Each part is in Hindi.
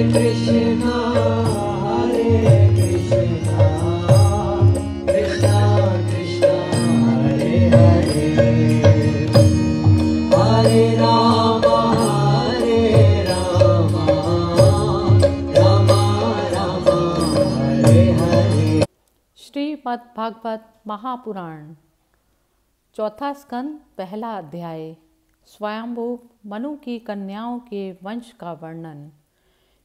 कृष्णा कृष्णा कृष्णा हरे हरे हरे राम राम राम हरे हरे। श्रीमद् भागवत महापुराण चौथा स्कंद पहला अध्याय स्वयंभू मनु की कन्याओं के वंश का वर्णन।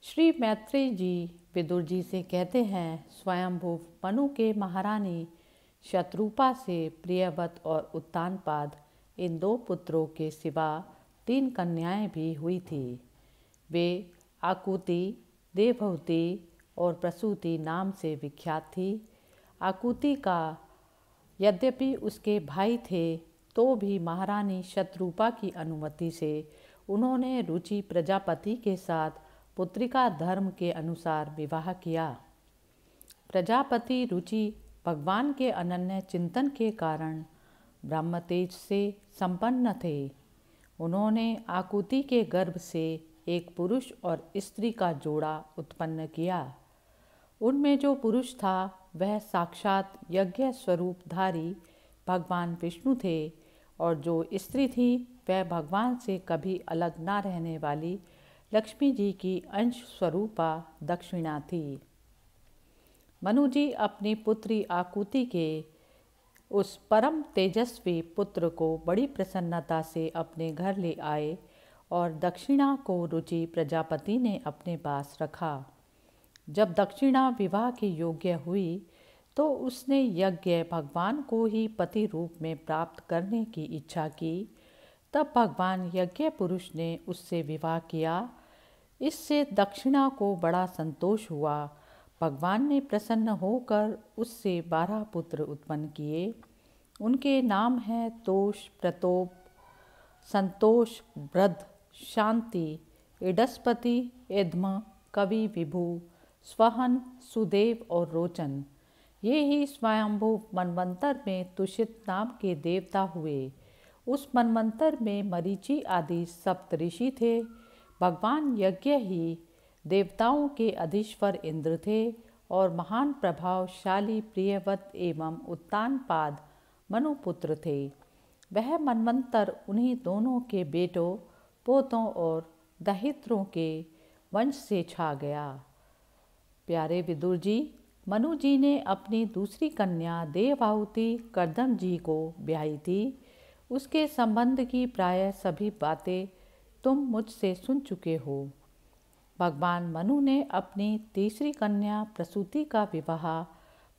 श्री मैत्रेय जी विदुर जी से कहते हैं, स्वयंभू मनु के महारानी शत्रुपा से प्रियव्रत और उत्तानपाद इन 2 पुत्रों के सिवा 3 कन्याएं भी हुई थी। वे आकुति, देवहूति और प्रसूति नाम से विख्यात थी। आकुति का यद्यपि उसके भाई थे तो भी महारानी शत्रुपा की अनुमति से उन्होंने रुचि प्रजापति के साथ पुत्रिका धर्म के अनुसार विवाह किया। प्रजापति रुचि भगवान के अनन्य चिंतन के कारण ब्रह्म तेज से संपन्न थे। उन्होंने आकुति के गर्भ से एक पुरुष और स्त्री का जोड़ा उत्पन्न किया। उनमें जो पुरुष था वह साक्षात यज्ञ स्वरूपधारी भगवान विष्णु थे और जो स्त्री थी वह भगवान से कभी अलग ना रहने वाली लक्ष्मी जी की अंश स्वरूपा दक्षिणा थी। मनु जी अपनी पुत्री आकुति के उस परम तेजस्वी पुत्र को बड़ी प्रसन्नता से अपने घर ले आए और दक्षिणा को रुचि प्रजापति ने अपने पास रखा। जब दक्षिणा विवाह के योग्य हुई तो उसने यज्ञ भगवान को ही पति रूप में प्राप्त करने की इच्छा की। तब भगवान यज्ञ पुरुष ने उससे विवाह किया। इससे दक्षिणा को बड़ा संतोष हुआ। भगवान ने प्रसन्न होकर उससे 12 पुत्र उत्पन्न किए। उनके नाम हैं तोष, प्रतोप, संतोष, वृद्ध, शांति, इडस्पति, एद्म, कवि, विभु, स्वहन, सुदेव और रोचन। ये ही स्वयंभू मनवंतर में तुषित नाम के देवता हुए। उस मनवंतर में मरीचि आदि सप्तऋषि थे। भगवान यज्ञ ही देवताओं के अधीश्वर इंद्र थे और महान प्रभावशाली प्रियव्रत एवं उत्तानपाद मनुपुत्र थे। वह मनवंतर उन्हीं दोनों के बेटों, पोतों और दहित्रों के वंश से छा गया। प्यारे विदुर जी, मनु जी ने अपनी दूसरी कन्या देवहूति कर्दम जी को ब्याही थी। उसके संबंध की प्रायः सभी बातें तुम मुझसे सुन चुके हो। भगवान मनु ने अपनी तीसरी कन्या प्रसूति का विवाह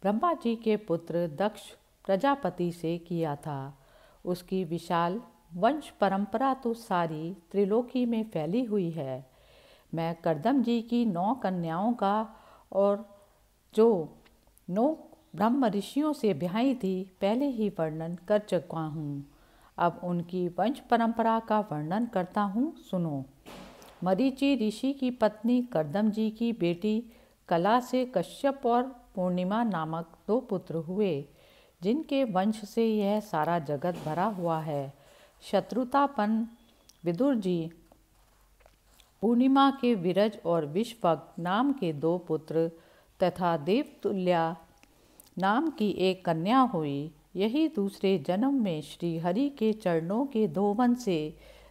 ब्रह्मा जी के पुत्र दक्ष प्रजापति से किया था। उसकी विशाल वंश परंपरा तो सारी त्रिलोकी में फैली हुई है। मैं कर्दम जी की 9 कन्याओं का और जो 9 ब्रह्म ऋषियों से ब्याही थी पहले ही वर्णन कर चुका हूँ। अब उनकी वंश परंपरा का वर्णन करता हूँ, सुनो। मरीचि ऋषि की पत्नी कर्दम जी की बेटी कला से कश्यप और पूर्णिमा नामक 2 पुत्र हुए, जिनके वंश से यह सारा जगत भरा हुआ है। शत्रुतापन विदुर जी, पूर्णिमा के विरज और विश्वक नाम के 2 पुत्र तथा देवतुल्या नाम की एक कन्या हुई। यही दूसरे जन्म में श्री हरि के चरणों के धोवन से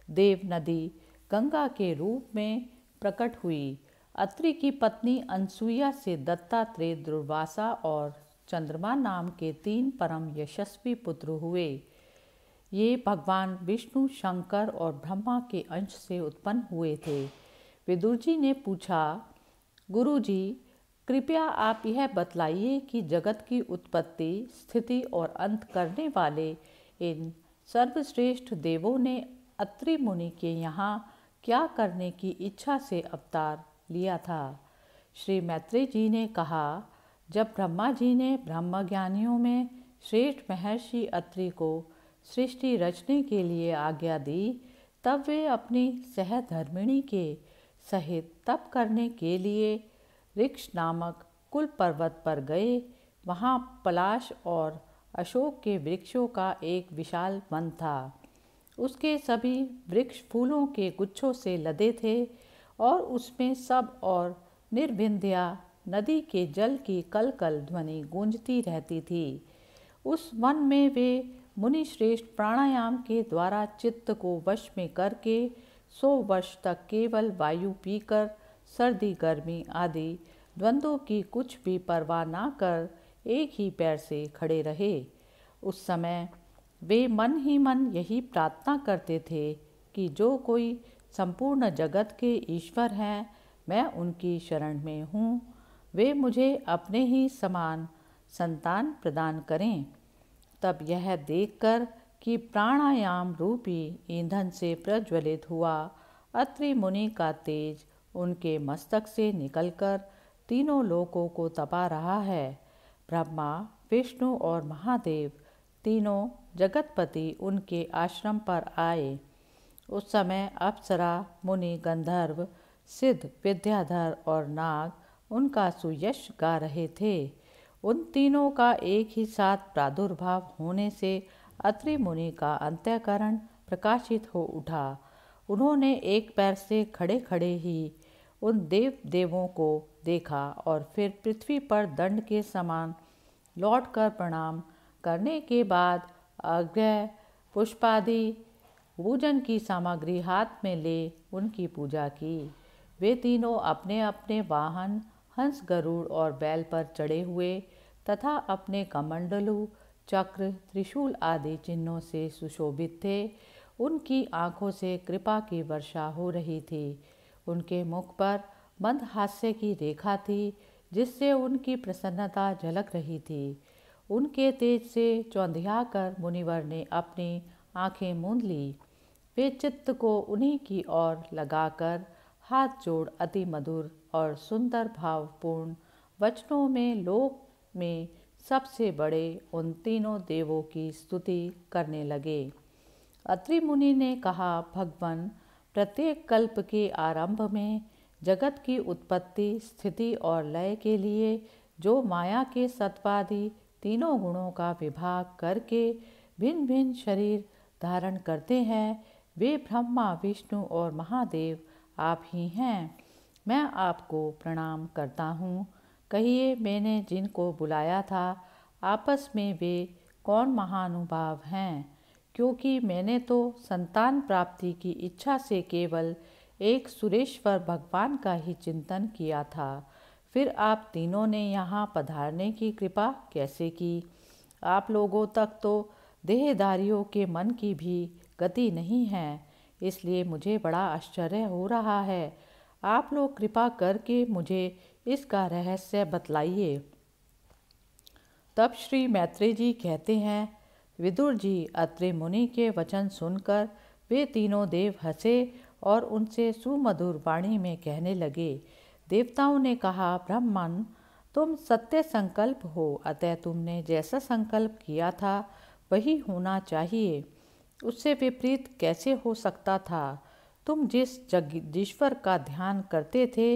देव नदी गंगा के रूप में प्रकट हुई। अत्रि की पत्नी अनसुईया से दत्तात्रेय, दुर्वासा और चंद्रमा नाम के 3 परम यशस्वी पुत्र हुए। ये भगवान विष्णु, शंकर और ब्रह्मा के अंश से उत्पन्न हुए थे। विदुर जी ने पूछा, गुरु जी, कृपया आप यह बतलाइए कि जगत की उत्पत्ति, स्थिति और अंत करने वाले इन सर्वश्रेष्ठ देवों ने अत्रि मुनि के यहाँ क्या करने की इच्छा से अवतार लिया था। श्री मैत्रेय जी ने कहा, जब ब्रह्मा जी ने ब्रह्मज्ञानियों में श्रेष्ठ महर्षि अत्रि को सृष्टि रचने के लिए आज्ञा दी, तब वे अपनी सहधर्मिणी के सहित तप करने के लिए ऋक्ष नामक कुल पर्वत पर गए। वहाँ पलाश और अशोक के वृक्षों का एक विशाल वन था। उसके सभी वृक्ष फूलों के गुच्छों से लदे थे और उसमें सब और निर्विंध्या नदी के जल की कल कल ध्वनि गूंजती रहती थी। उस वन में वे मुनि श्रेष्ठ प्राणायाम के द्वारा चित्त को वश में करके 100 वर्ष तक केवल वायु पीकर सर्दी गर्मी आदि द्वंद्वों की कुछ भी परवाह ना कर एक ही पैर से खड़े रहे। उस समय वे मन ही मन यही प्रार्थना करते थे कि जो कोई संपूर्ण जगत के ईश्वर हैं, मैं उनकी शरण में हूँ, वे मुझे अपने ही समान संतान प्रदान करें। तब यह देखकर कि प्राणायाम रूपी ईंधन से प्रज्वलित हुआ अत्रि मुनि का तेज उनके मस्तक से निकलकर तीनों लोकों को तपा रहा है, ब्रह्मा विष्णु और महादेव तीनों जगतपति उनके आश्रम पर आए। उस समय अप्सरा मुनि गंधर्व सिद्ध विद्याधर और नाग उनका सुयश गा रहे थे। उन तीनों का एक ही साथ प्रादुर्भाव होने से अत्रि मुनि का अंतःकरण प्रकाशित हो उठा। उन्होंने एक पैर से खड़े खड़े ही उन देवों को देखा और फिर पृथ्वी पर दंड के समान लौटकर प्रणाम करने के बाद अर्घ्य पुष्पादि पूजन की सामग्री हाथ में ले उनकी पूजा की। वे तीनों अपने अपने वाहन हंस गरुड़ और बैल पर चढ़े हुए तथा अपने कमंडलू चक्र त्रिशूल आदि चिन्हों से सुशोभित थे। उनकी आँखों से कृपा की वर्षा हो रही थी। उनके मुख पर मंद हास्य की रेखा थी जिससे उनकी प्रसन्नता झलक रही थी। उनके तेज से चौंधिया कर मुनिवर ने अपनी आंखें मूंद ली। वे चित्त को उन्हीं की ओर लगाकर हाथ जोड़ अति मधुर और सुंदर भावपूर्ण वचनों में लोक में सबसे बड़े उन तीनों देवों की स्तुति करने लगे। अत्रि मुनि ने कहा, भगवान, प्रत्येक कल्प के आरंभ में जगत की उत्पत्ति स्थिति और लय के लिए जो माया के सत्वादि तीनों गुणों का विभाग करके भिन्न भिन्न शरीर धारण करते हैं, वे ब्रह्मा विष्णु और महादेव आप ही हैं। मैं आपको प्रणाम करता हूँ। कहिए, मैंने जिनको बुलाया था आपस में वे कौन महानुभाव हैं? क्योंकि मैंने तो संतान प्राप्ति की इच्छा से केवल एक सुरेश्वर भगवान का ही चिंतन किया था। फिर आप तीनों ने यहाँ पधारने की कृपा कैसे की? आप लोगों तक तो देहधारियों के मन की भी गति नहीं है, इसलिए मुझे बड़ा आश्चर्य हो रहा है। आप लोग कृपा करके मुझे इसका रहस्य बतलाइए। तब श्री मैत्रेय जी कहते हैं, विदुर जी, अत्रि मुनि के वचन सुनकर वे तीनों देव हंसे और उनसे सुमधुर वाणी में कहने लगे। देवताओं ने कहा, ब्रह्मन, तुम सत्य संकल्प हो, अतः तुमने जैसा संकल्प किया था वही होना चाहिए। उससे विपरीत कैसे हो सकता था? तुम जिस जगदीश्वर का ध्यान करते थे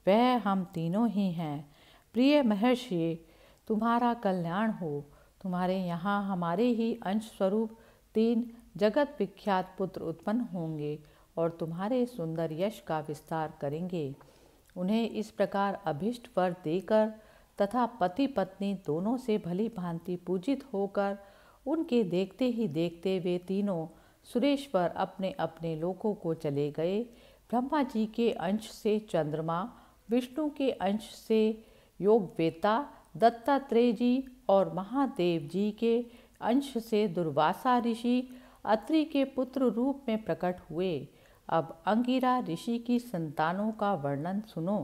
वह हम तीनों ही हैं। प्रिय महर्षि, तुम्हारा कल्याण हो। तुम्हारे यहाँ हमारे ही अंश स्वरूप 3 जगत विख्यात पुत्र उत्पन्न होंगे और तुम्हारे सुंदर यश का विस्तार करेंगे। उन्हें इस प्रकार अभिष्ट वर देकर तथा पति पत्नी दोनों से भली भांति पूजित होकर उनके देखते ही देखते वे तीनों सुरेश्वर अपने अपने लोकों को चले गए। ब्रह्मा जी के अंश से चंद्रमा, विष्णु के अंश से योगवेता दत्तात्रेय जी और महादेव जी के अंश से दुर्वासा ऋषि अत्रि के पुत्र रूप में प्रकट हुए। अब अंगिरा ऋषि की संतानों का वर्णन सुनो।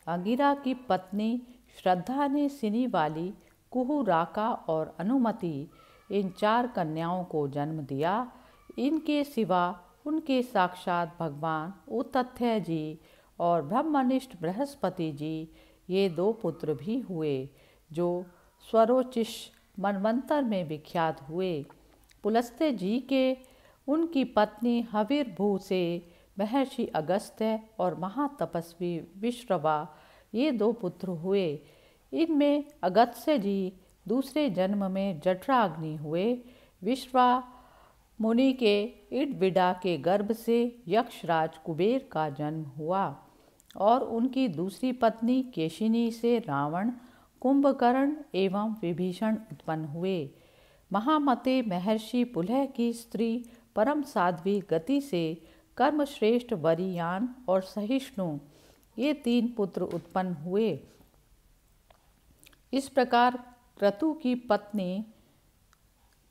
अंगिरा की पत्नी श्रद्धा ने सिनी वाली, कुहू, राका और अनुमति इन 4 कन्याओं को जन्म दिया। इनके सिवा उनके साक्षात भगवान उतथ्य जी और ब्रह्मनिष्ठ बृहस्पति जी ये 2 पुत्र भी हुए जो स्वरोचिष मनवंतर में विख्यात हुए। पुलस्त्य जी के उनकी पत्नी हविर्भू से महर्षि अगस्त्य और महातपस्वी विश्रवा ये 2 पुत्र हुए। इनमें अगस्त्य जी दूसरे जन्म में जठराग्नि हुए। विश्वा मुनि के इडविडा के गर्भ से यक्षराज कुबेर का जन्म हुआ और उनकी दूसरी पत्नी केशिनी से रावण, कुंभकर्ण एवं विभीषण उत्पन्न हुए। महामते महर्षि पुलह की स्त्री परम साध्वी गति से कर्मश्रेष्ठ वरियान और सहिष्णु ये 3 पुत्र उत्पन्न हुए। इस प्रकार क्रतु की पत्नी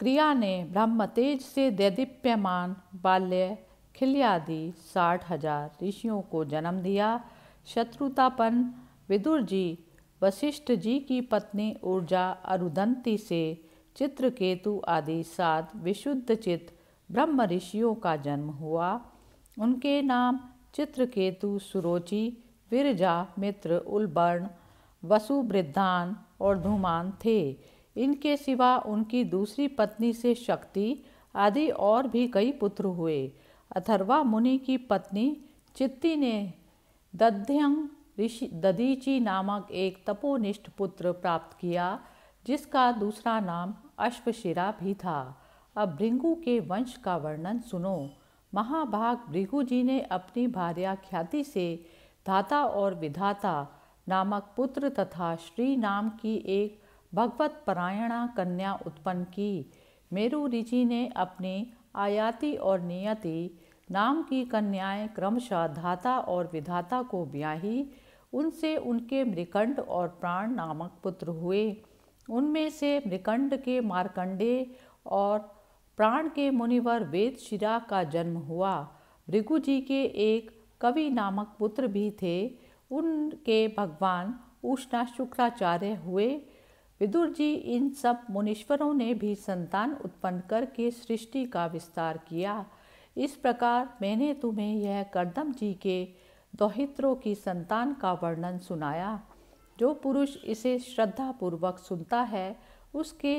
क्रिया ने ब्रह्मतेज से दैदीप्यमान बाल्य खिल्यादि 60,000 ऋषियों को जन्म दिया। शत्रुतापन विदुर जी वशिष्ठ जी की पत्नी ऊर्जा अरुदंती से चित्रकेतु आदि 7 विशुद्ध चित्त ब्रह्म ऋषियों का जन्म हुआ। उनके नाम चित्रकेतु, सुरोचि, विरजा, मित्र, उलबर्ण, वसुवृद्धान और धूमान थे। इनके सिवा उनकी दूसरी पत्नी से शक्ति आदि और भी कई पुत्र हुए। अथर्वा मुनि की पत्नी चित्ती ने दधीचि नामक एक तपोनिष्ठ पुत्र प्राप्त किया, जिसका दूसरा नाम अश्वशिरा भी था। अब भृगु के वंश का वर्णन सुनो। महाभाग भृगु जी ने अपनी भार्या ख्याति से धाता और विधाता नामक पुत्र तथा श्री नाम की एक भगवत परायणा कन्या उत्पन्न की। मेरु ऋषि ने अपनी आयाति और नियति नाम की कन्याएं क्रमशः धाता और विधाता को ब्याही। उनसे उनके मृकंड और प्राण नामक पुत्र हुए। उनमें से मृकंड के मार्कंडेय और प्राण के मुनिवर वेदशिरा का जन्म हुआ। भृगु जी के एक कवि नामक पुत्र भी थे। उनके भगवान उष्णा शुक्राचार्य हुए। विदुर जी इन सब मुनीश्वरों ने भी संतान उत्पन्न करके सृष्टि का विस्तार किया। इस प्रकार मैंने तुम्हें यह कर्दम जी के दोहित्रों की संतान का वर्णन सुनाया। जो पुरुष इसे श्रद्धापूर्वक सुनता है उसके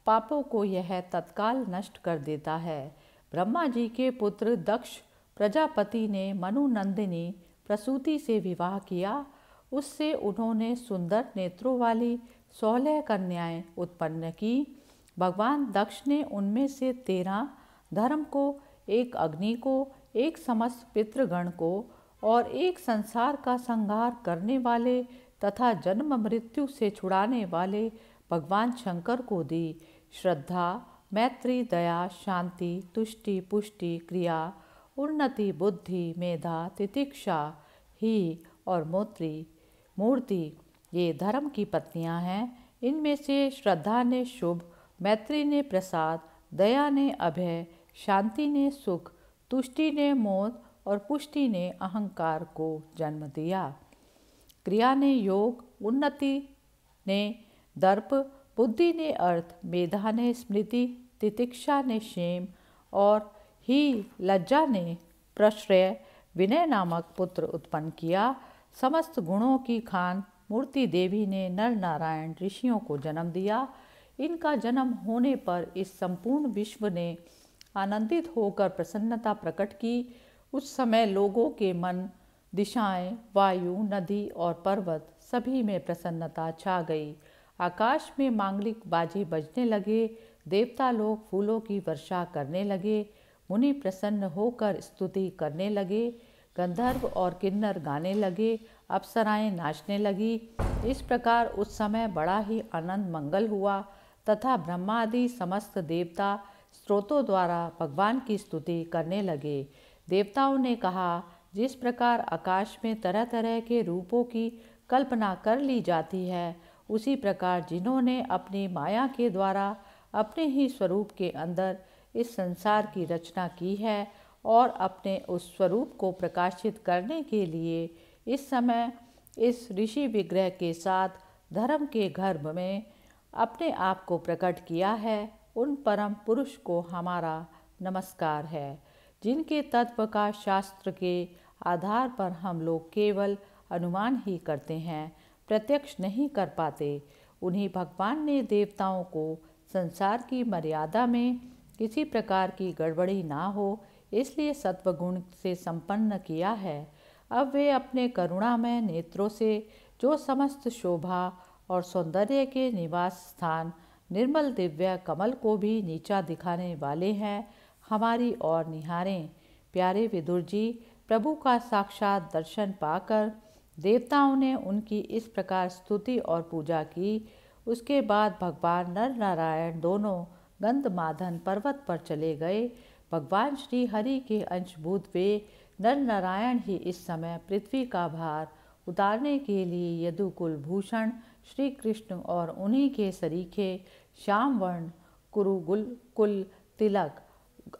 पापों को यह तत्काल नष्ट कर देता है। ब्रह्मा जी के पुत्र दक्ष प्रजापति ने मनुनंदिनी प्रसूति से विवाह किया। उससे उन्होंने सुंदर नेत्रों वाली 16 कन्याएं उत्पन्न की। भगवान दक्ष ने उनमें से 13 धर्म को, एक अग्नि को, एक समस्त पितृगण को और एक संसार का संहार करने वाले तथा जन्म मृत्यु से छुड़ाने वाले भगवान शंकर को दी। श्रद्धा, मैत्री, दया, शांति, तुष्टि, पुष्टि, क्रिया, उन्नति, बुद्धि, मेधा, तितिक्षा, ही और मूर्ति ये धर्म की पत्नियां हैं। इनमें से श्रद्धा ने शुभ, मैत्री ने प्रसाद, दया ने अभय, शांति ने सुख, तुष्टि ने मोद और पुष्टि ने अहंकार को जन्म दिया। क्रिया ने योग, उन्नति ने दर्प, बुद्धि ने अर्थ, मेधा ने स्मृति, तितिक्षा ने क्षेम और ही लज्जा ने प्रश्रय, विनय नामक पुत्र उत्पन्न किया। समस्त गुणों की खान मूर्ति देवी ने नर नारायण ऋषियों को जन्म दिया। इनका जन्म होने पर इस संपूर्ण विश्व ने आनंदित होकर प्रसन्नता प्रकट की। उस समय लोगों के मन, दिशाएं, वायु, नदी और पर्वत सभी में प्रसन्नता छा गई। आकाश में मांगलिक बाजे बजने लगे। देवता लोग फूलों की वर्षा करने लगे। मुनि प्रसन्न होकर स्तुति करने लगे। गंधर्व और किन्नर गाने लगे। अप्सराएं नाचने लगी। इस प्रकार उस समय बड़ा ही आनंद मंगल हुआ तथा ब्रह्मादि समस्त देवता स्रोतों द्वारा भगवान की स्तुति करने लगे। देवताओं ने कहा, जिस प्रकार आकाश में तरह तरह के रूपों की कल्पना कर ली जाती है, उसी प्रकार जिन्होंने अपनी माया के द्वारा अपने ही स्वरूप के अंदर इस संसार की रचना की है और अपने उस स्वरूप को प्रकाशित करने के लिए इस समय इस ऋषि विग्रह के साथ धर्म के गर्भ में अपने आप को प्रकट किया है, उन परम पुरुष को हमारा नमस्कार है, जिनके तत्व का शास्त्र के आधार पर हम लोग केवल अनुमान ही करते हैं, प्रत्यक्ष नहीं कर पाते। उन्हीं भगवान ने देवताओं को संसार की मर्यादा में किसी प्रकार की गड़बड़ी ना हो इसलिए सत्वगुण से संपन्न किया है। अब वे अपने करुणामय नेत्रों से जो समस्त शोभा और सौंदर्य के निवास स्थान निर्मल दिव्य कमल को भी नीचा दिखाने वाले हैं, हमारी ओर निहारें। प्यारे विदुर जी, प्रभु का साक्षात दर्शन पाकर देवताओं ने उनकी इस प्रकार स्तुति और पूजा की। उसके बाद भगवान नर नारायण दोनों गंधमादन पर्वत पर चले गए। भगवान श्री हरि के अंशभूत वे नर नारायण ही इस समय पृथ्वी का भार उतारने के लिए यदुकुल भूषण श्री कृष्ण और उन्हीं के सरीखे श्यामवर्ण कुरुकुल तिलक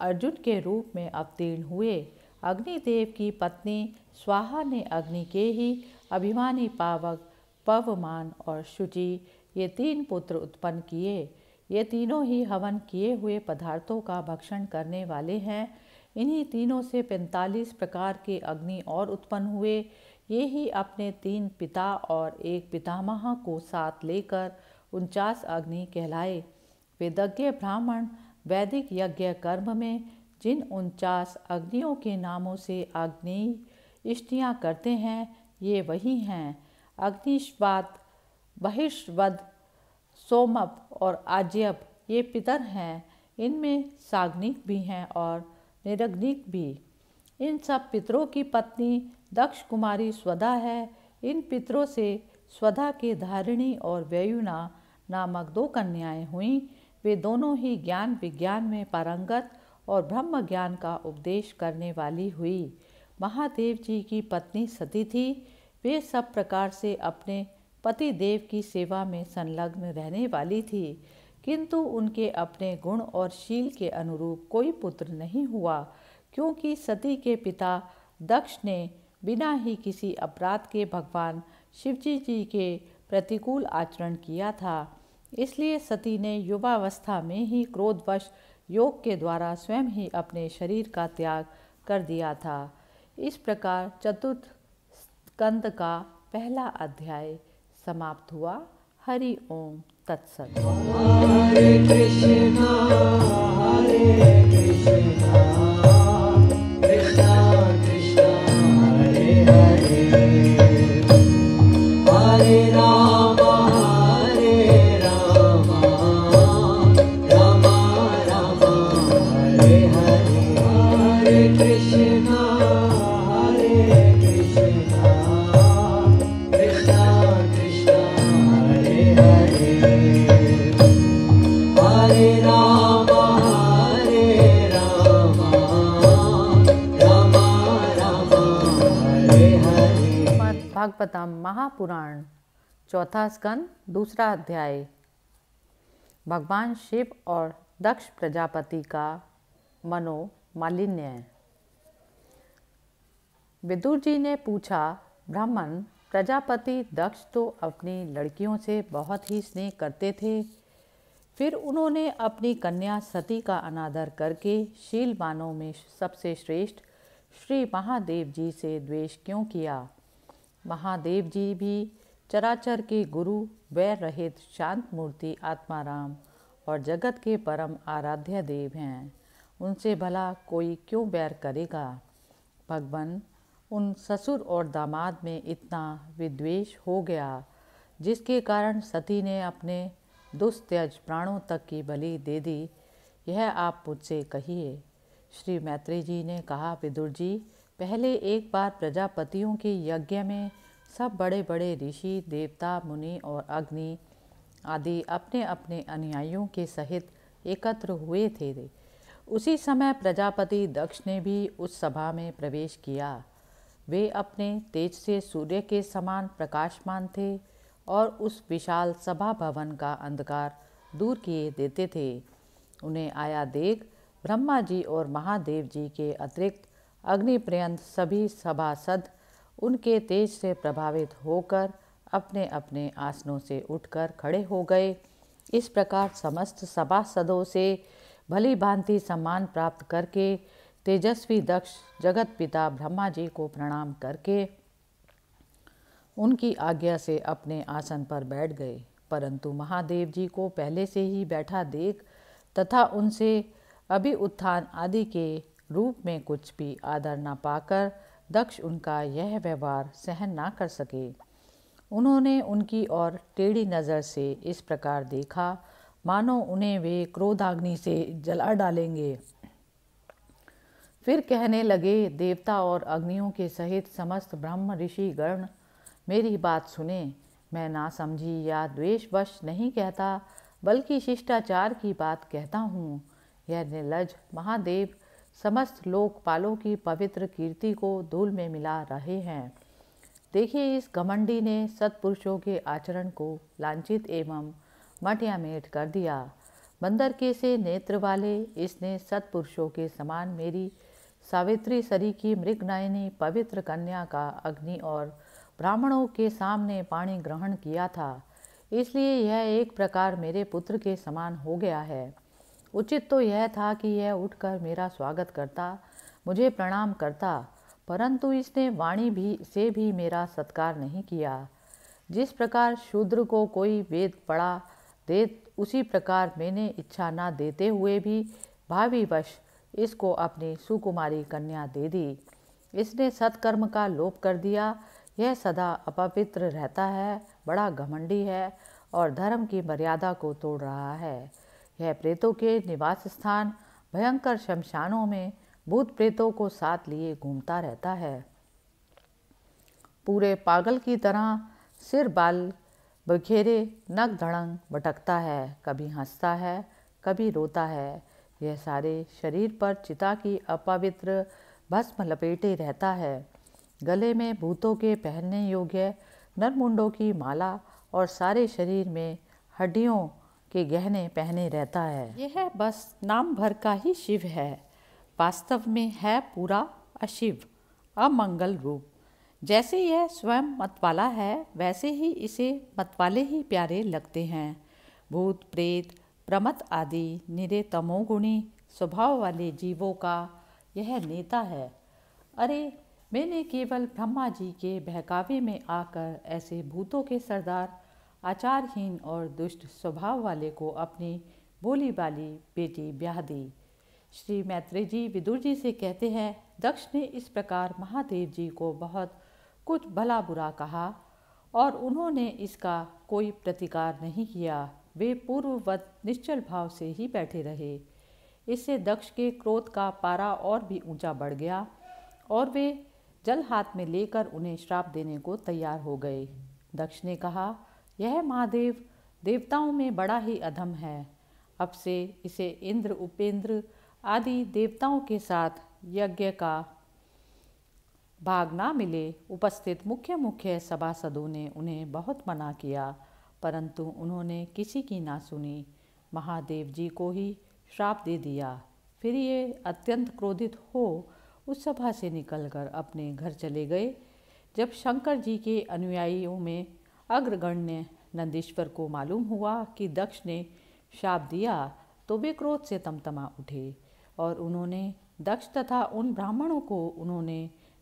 अर्जुन के रूप में अवतीर्ण हुए। अग्निदेव की पत्नी स्वाहा ने अग्नि के ही अभिमानी पावक पवमान और शुचि ये 3 पुत्र उत्पन्न किए। ये तीनों ही हवन किए हुए पदार्थों का भक्षण करने वाले हैं। इन्हीं तीनों से 45 प्रकार के अग्नि और उत्पन्न हुए। ये ही अपने 3 पिता और 1 पितामह को साथ लेकर 49 अग्नि कहलाए। वेदज्ञ ब्राह्मण वैदिक यज्ञ कर्म में जिन 49 अग्नियों के नामों से अग्नि इष्टियाँ करते हैं, ये वही हैं: अग्निश्वात, बहिष्वद, सोमप और आज्यप ये पितर हैं। इनमें साग्निक भी हैं और निरग्निक भी। इन सब पितरों की पत्नी दक्ष कुमारी स्वधा है। इन पितरों से स्वधा के धारिणी और व्ययुना नामक 2 कन्याएं हुईं। वे दोनों ही ज्ञान विज्ञान में पारंगत और ब्रह्म ज्ञान का उपदेश करने वाली हुई। महादेव जी की पत्नी सती थी। वे सब प्रकार से अपने पति देव की सेवा में संलग्न रहने वाली थी, किंतु उनके अपने गुण और शील के अनुरूप कोई पुत्र नहीं हुआ, क्योंकि सती के पिता दक्ष ने बिना ही किसी अपराध के भगवान शिवजी जी के प्रतिकूल आचरण किया था। इसलिए सती ने युवावस्था में ही क्रोधवश योग के द्वारा स्वयं ही अपने शरीर का त्याग कर दिया था। इस प्रकार चतुर्थ स्कंद का पहला अध्याय समाप्त हुआ। हरि ओम तत्सत। हरे कृष्णा कृष्णा कृष्णा हरे हरे, हरे राम राम राम हरे हरे, हरे कृष्णा कृष्णा कृष्णा हरे हरे, हरे राम राम राम हरे हरे। भागवतम महापुराण चौथा स्कंद दूसरा अध्याय। भगवान शिव और दक्ष प्रजापति का मनोमालिन्य। विदुर जी ने पूछा, ब्राह्मण, प्रजापति दक्ष तो अपनी लड़कियों से बहुत ही स्नेह करते थे, फिर उन्होंने अपनी कन्या सती का अनादर करके शीलवानों में सबसे श्रेष्ठ श्री महादेव जी से द्वेष क्यों किया? महादेव जी भी चराचर के गुरु, वैर रहित शांत मूर्ति आत्माराम और जगत के परम आराध्य देव हैं। उनसे भला कोई क्यों वैर करेगा? भगवान, उन ससुर और दामाद में इतना विद्वेष हो गया, जिसके कारण सती ने अपने दुस्त्यज प्राणों तक की बलि दे दी। यह आप मुझसे कहिए। श्री मैत्री जी ने कहा, विदुर जी, पहले एक बार प्रजापतियों के यज्ञ में सब बड़े बड़े ऋषि, देवता, मुनि और अग्नि आदि अपने अपने अनुयायियों के सहित एकत्र हुए थे। उसी समय प्रजापति दक्ष ने भी उस सभा में प्रवेश किया। वे अपने तेज से सूर्य के समान प्रकाशमान थे और उस विशाल सभा भवन का अंधकार दूर किए देते थे। उन्हें आया देख ब्रह्मा जी और महादेव जी के अतिरिक्त अग्निपर्यंत सभी सभासद उनके तेज से प्रभावित होकर अपने अपने आसनों से उठकर खड़े हो गए। इस प्रकार समस्त सभासदों से भली भांति सम्मान प्राप्त करके तेजस्वी दक्ष जगत पिता ब्रह्मा जी को प्रणाम करके उनकी आज्ञा से अपने आसन पर बैठ गए। परंतु महादेव जी को पहले से ही बैठा देख तथा उनसे अभी उत्थान आदि के रूप में कुछ भी आदर न पाकर दक्ष उनका यह व्यवहार सहन ना कर सके। उन्होंने उनकी ओर टेढ़ी नज़र से इस प्रकार देखा, मानो उन्हें वे क्रोधाग्नि से जला डालेंगे। फिर कहने लगे, देवता और अग्नियों के सहित समस्त ब्रह्म ऋषि गण मेरी बात सुने। मैं ना समझी या द्वेषवश नहीं कहता, बल्कि शिष्टाचार की बात कहता हूँ। यह निर्लज महादेव समस्त लोकपालों की पवित्र कीर्ति को धूल में मिला रहे हैं। देखिए, इस घमंडी ने सत्पुरुषों के आचरण को लांछित एवं मटियामेट कर दिया। बंदर के से नेत्र वाले इसने सत्पुरुषों के समान मेरी सावित्री सरी की मृगनयनी पवित्र कन्या का अग्नि और ब्राह्मणों के सामने पाणी ग्रहण किया था, इसलिए यह एक प्रकार मेरे पुत्र के समान हो गया है। उचित तो यह था कि यह उठकर मेरा स्वागत करता, मुझे प्रणाम करता, परंतु इसने वाणी से भी मेरा सत्कार नहीं किया। जिस प्रकार शूद्र को कोई वेद पढ़ा दे, उसी प्रकार मैंने इच्छा न देते हुए भी भावीवश इसको अपनी सुकुमारी कन्या दे दी। इसने सत्कर्म का लोप कर दिया। यह सदा अपवित्र रहता है, बड़ा घमंडी है और धर्म की मर्यादा को तोड़ रहा है। यह प्रेतों के निवास स्थान भयंकर शमशानों में भूत प्रेतों को साथ लिए घूमता रहता है। पूरे पागल की तरह सिर बाल बखेरे नक धड़ंग भटकता है, कभी हंसता है, कभी रोता है। यह सारे शरीर पर चिता की अपवित्र भस्म लपेटे रहता है। गले में भूतों के पहनने योग्य नरमुंडों की माला और सारे शरीर में हड्डियों के गहने पहने रहता है। यह बस नाम भर का ही शिव है, वास्तव में है पूरा अशिव, अमंगल रूप। जैसे यह स्वयं मतवाला है, वैसे ही इसे मतवाले ही प्यारे लगते हैं। भूत प्रेत प्रमथ आदि निरे तमोगुणी स्वभाव वाले जीवों का यह नेता है। अरे, मैंने केवल ब्रह्मा जी के बहकावे में आकर ऐसे भूतों के सरदार, आचारहीन और दुष्ट स्वभाव वाले को अपनी भोली बाली बेटी ब्याह दी। श्री मैत्रेय जी विदुर जी से कहते हैं, दक्ष ने इस प्रकार महादेव जी को बहुत कुछ भला बुरा कहा और उन्होंने इसका कोई प्रतिकार नहीं किया। वे पूर्ववत निश्चल भाव से ही बैठे रहे। इससे दक्ष के क्रोध का पारा और भी ऊंचा बढ़ गया और वे जल हाथ में लेकर उन्हें श्राप देने को तैयार हो गए। दक्ष ने कहा, यह महादेव देवताओं में बड़ा ही अधम है। अब से इसे इंद्र, उपेंद्र आदि देवताओं के साथ यज्ञ का भाग ना मिले। उपस्थित मुख्य मुख्य सभासदों ने उन्हें बहुत मना किया, परंतु उन्होंने किसी की ना सुनी। महादेव जी को ही श्राप दे दिया। फिर ये अत्यंत क्रोधित हो उस सभा से निकलकर अपने घर चले गए। जब शंकर जी के अनुयायियों में अग्रगण्य नंदीश्वर को मालूम हुआ कि दक्ष ने शाप दिया, तो वे क्रोध से तमतमा उठे और उन्होंने दक्ष तथा उन ब्राह्मणों को उन्होंने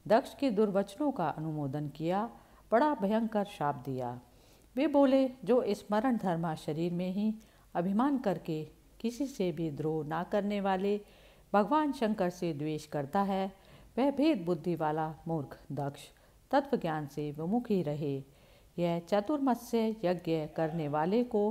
दक्ष के दुर्वचनों का अनुमोदन किया, बड़ा भयंकर शाप दिया। वे बोले, जो इस मरण धर्मा शरीर में ही अभिमान करके किसी से भी द्रोह ना करने वाले भगवान शंकर से द्वेष करता है, वह भेद बुद्धि वाला मूर्ख दक्ष तत्व ज्ञान से विमुख ही रहे। यह चतुर्मस्य यज्ञ करने वाले को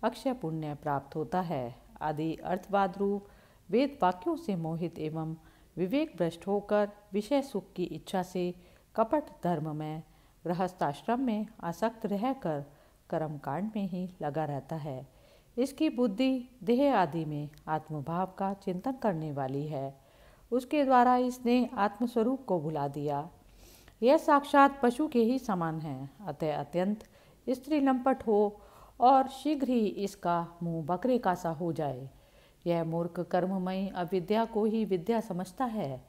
अक्षय पुण्य प्राप्त होता है। आदि अर्थवाद रूप वेद वाक्यों से मोहित एवं विवेक भ्रष्ट होकर विषय सुख की इच्छा से कपट धर्म में गृहस्थाश्रम में आसक्त रहकर कर्मकांड में ही लगा रहता है। इसकी बुद्धि देह आदि में आत्मभाव का चिंतन करने वाली है। उसके द्वारा इसने आत्मस्वरूप को भुला दिया। यह साक्षात पशु के ही समान है। अतः अत्यंत स्त्री लंपट हो और शीघ्र ही इसका मुंह बकरे का सा हो जाए। यह मूर्ख कर्ममयी अविद्या को ही विद्या समझता है।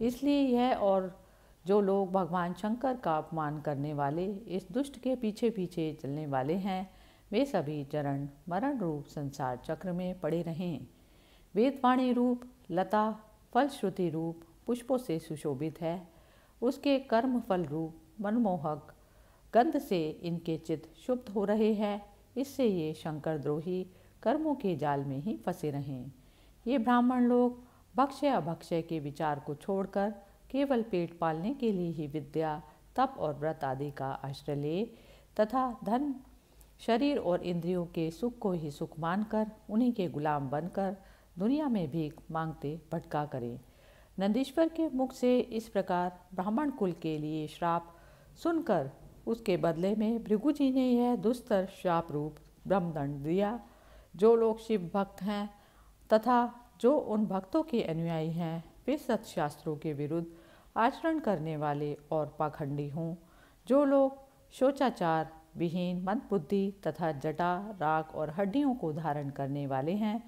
इसलिए यह और जो लोग भगवान शंकर का अपमान करने वाले इस दुष्ट के पीछे पीछे चलने वाले हैं, वे सभी जरण मरण रूप संसार चक्र में पड़े रहें। वेदवाणी रूप लता फलश्रुति रूप पुष्पों से सुशोभित है। उसके कर्म फल रूप मनमोहक गंध से इनके चित्त शुद्ध हो रहे हैं। इससे ये शंकर द्रोही कर्मों के जाल में ही फंसे रहें। ये ब्राह्मण लोग भक्ष्य अभक्ष्य के विचार को छोड़कर केवल पेट पालने के लिए ही विद्या, तप और व्रत आदि का आश्रय ले तथा धन, शरीर और इंद्रियों के सुख को ही सुख मानकर उन्हीं के गुलाम बनकर दुनिया में भीख मांगते भटका करें। नंदीश्वर के मुख से इस प्रकार ब्राह्मण कुल के लिए श्राप सुनकर उसके बदले में भृगु जी ने यह दुस्तर श्राप रूप ब्रह्मदंड दिया। जो लोग शिव भक्त हैं तथा जो उन भक्तों के अनुयायी हैं, वे सत्शास्त्रों के विरुद्ध आचरण करने वाले और पाखंडी हों। जो लोग शोचाचार विहीन मंदबुद्धि तथा जटा राग और हड्डियों को धारण करने वाले हैं,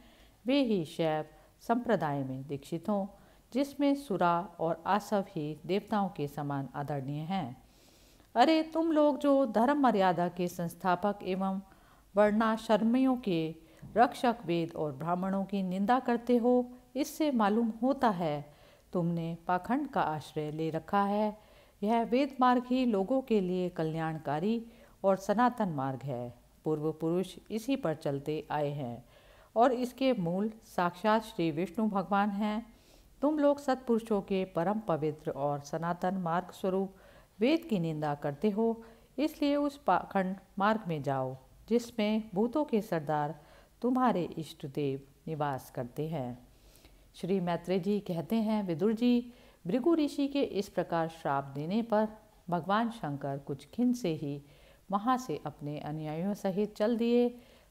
वे ही शैव संप्रदाय में दीक्षित हों, जिसमें सुरा और आसव ही देवताओं के समान आदरणीय हैं। अरे तुम लोग जो धर्म मर्यादा के संस्थापक एवं वर्णाश्रमियों के रक्षक वेद और ब्राह्मणों की निंदा करते हो, इससे मालूम होता है तुमने पाखंड का आश्रय ले रखा है। यह वेद मार्ग ही लोगों के लिए कल्याणकारी और सनातन मार्ग है। पूर्व पुरुष इसी पर चलते आए हैं और इसके मूल साक्षात श्री विष्णु भगवान हैं। तुम लोग सत्पुरुषों के परम पवित्र और सनातन मार्ग स्वरूप वेद की निंदा करते हो, इसलिए उस पाखंड मार्ग में जाओ जिसमें भूतों के सरदार तुम्हारे इष्ट देव निवास करते हैं। श्री मैत्रेय जी कहते हैं, विदुर जी, भृगु ऋषि के इस प्रकार श्राप देने पर भगवान शंकर कुछ खिन से ही वहाँ से अपने अनुयायियों सहित चल दिए।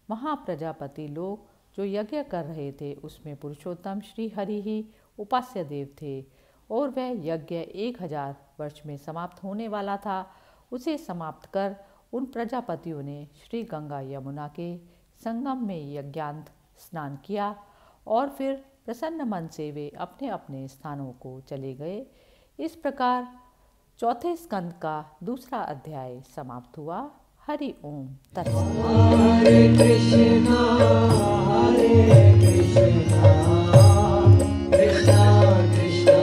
महाप्रजापति लोग जो यज्ञ कर रहे थे उसमें पुरुषोत्तम श्री हरि ही उपास्य देव थे और वह यज्ञ 1000 वर्ष में समाप्त होने वाला था। उसे समाप्त कर उन प्रजापतियों ने श्री गंगा यमुना के संगम में यज्ञांत स्नान किया और फिर प्रसन्न मन से वे अपने अपने स्थानों को चले गए। इस प्रकार चौथे स्कंद का दूसरा अध्याय समाप्त हुआ। हरि ओम तत्सत। हरे कृष्णा कृष्णा कृष्णा